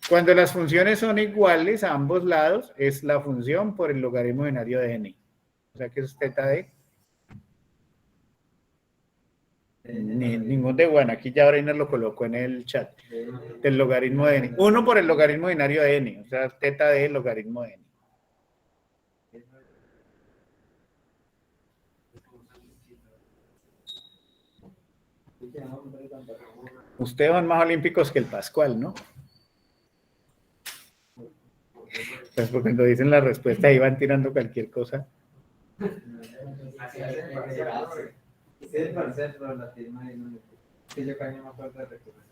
Cuando las funciones son iguales a ambos lados, es la función por el logaritmo binario de n. O sea que eso es teta de... Ningún de bueno. Aquí ya Breiner lo colocó en el chat. El logaritmo de n. 1 por el logaritmo binario de n. O sea, teta de logaritmo de n. Ustedes son más olímpicos que el Pascual, ¿no? Pues porque cuando dicen la respuesta ahí van tirando cualquier cosa. Así hacen parcial. Sí, el parcial, pero la firma ahí no le... Sí, yo casi no me acuerdo de recursos.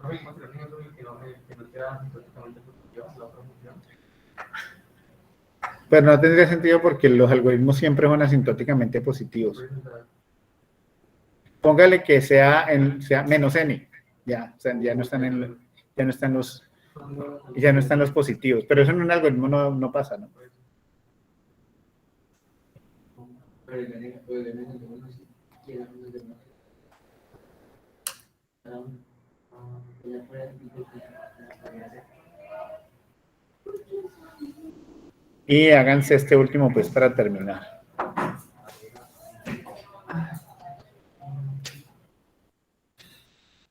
No me encuentro en otro que no queda sintóticamente positiva, la otra función. Pero no tendría sentido porque los algoritmos siempre son asintóticamente positivos. Póngale que sea menos n. Ya, o sea, ya no están los positivos. Pero eso en un algoritmo no pasa, ¿no? Y háganse este último pues para terminar.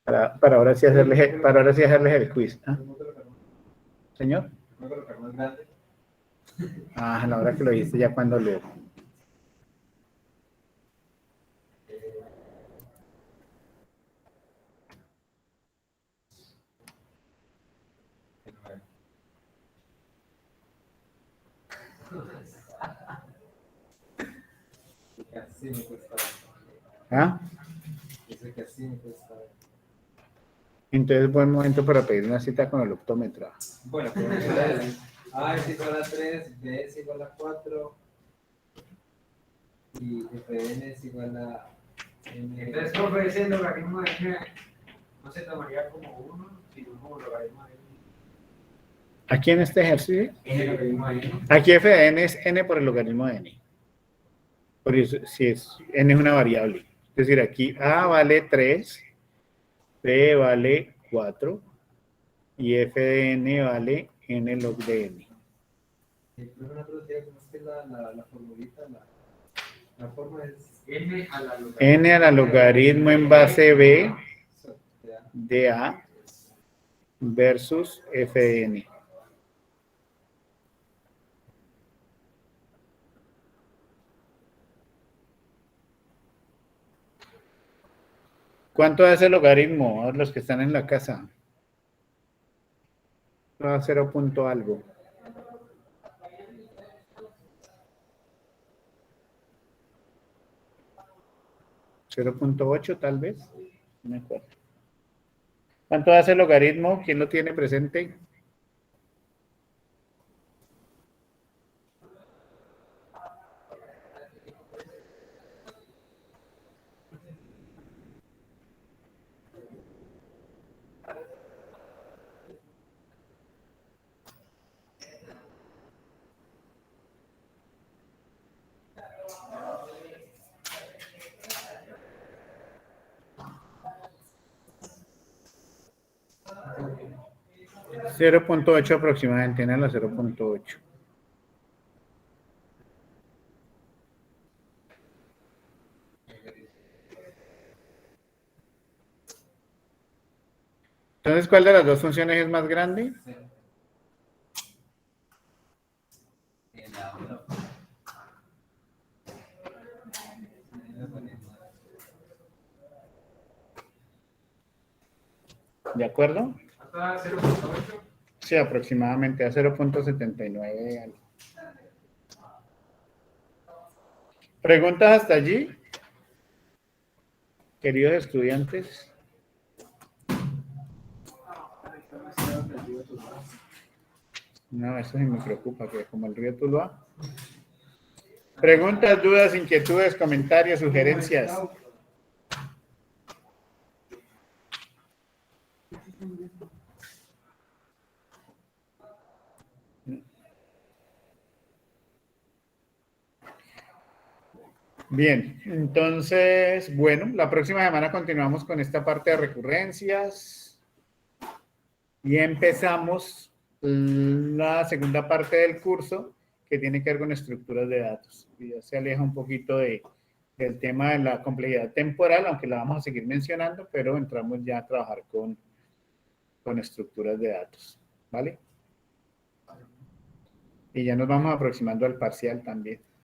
Para ahora sí hacerles el quiz. ¿Ah? ¿Señor? Ah, a la hora que lo viste ya cuando lo... ¿Ah? Entonces, buen momento para pedir una cita con el optómetra. Bueno, pues A es igual a 3, B es igual a 4 y Fn es igual a n. Entonces, profe, ese logaritmo de n no se tomaría como 1, sino como logaritmo de n. Aquí en este ejercicio, N logaritmo de n. aquí f de n es n por el logaritmo de n. Por eso, si es n es una variable. Es decir, aquí A vale 3, B vale 4 y f de n vale n log de n. El profe nosotros decía cómo es que la formulita, la forma es N a la logaritmo en base B de A versus f de n. ¿Cuánto es el logaritmo? A los que están en la casa. Va a 0 punto algo. ¿0.8 tal vez? No me acuerdo. ¿Cuánto hace el logaritmo? ¿Quién lo tiene presente? .8 aproximadamente, en la 0.8. Entonces, ¿cuál de las dos funciones es más grande? ¿De acuerdo? ¿Hasta 0.8? Sí, aproximadamente a 0.79. ¿Preguntas hasta allí? queridos estudiantes. No, eso sí me preocupa, que como el río Tuluá. Preguntas, dudas, inquietudes, comentarios, sugerencias. Bien, entonces, bueno, la próxima semana continuamos con esta parte de recurrencias y empezamos la segunda parte del curso que tiene que ver con estructuras de datos. Y ya se aleja un poquito del tema de la complejidad temporal, aunque la vamos a seguir mencionando, pero entramos ya a trabajar con estructuras de datos, ¿vale? Y ya nos vamos aproximando al parcial también.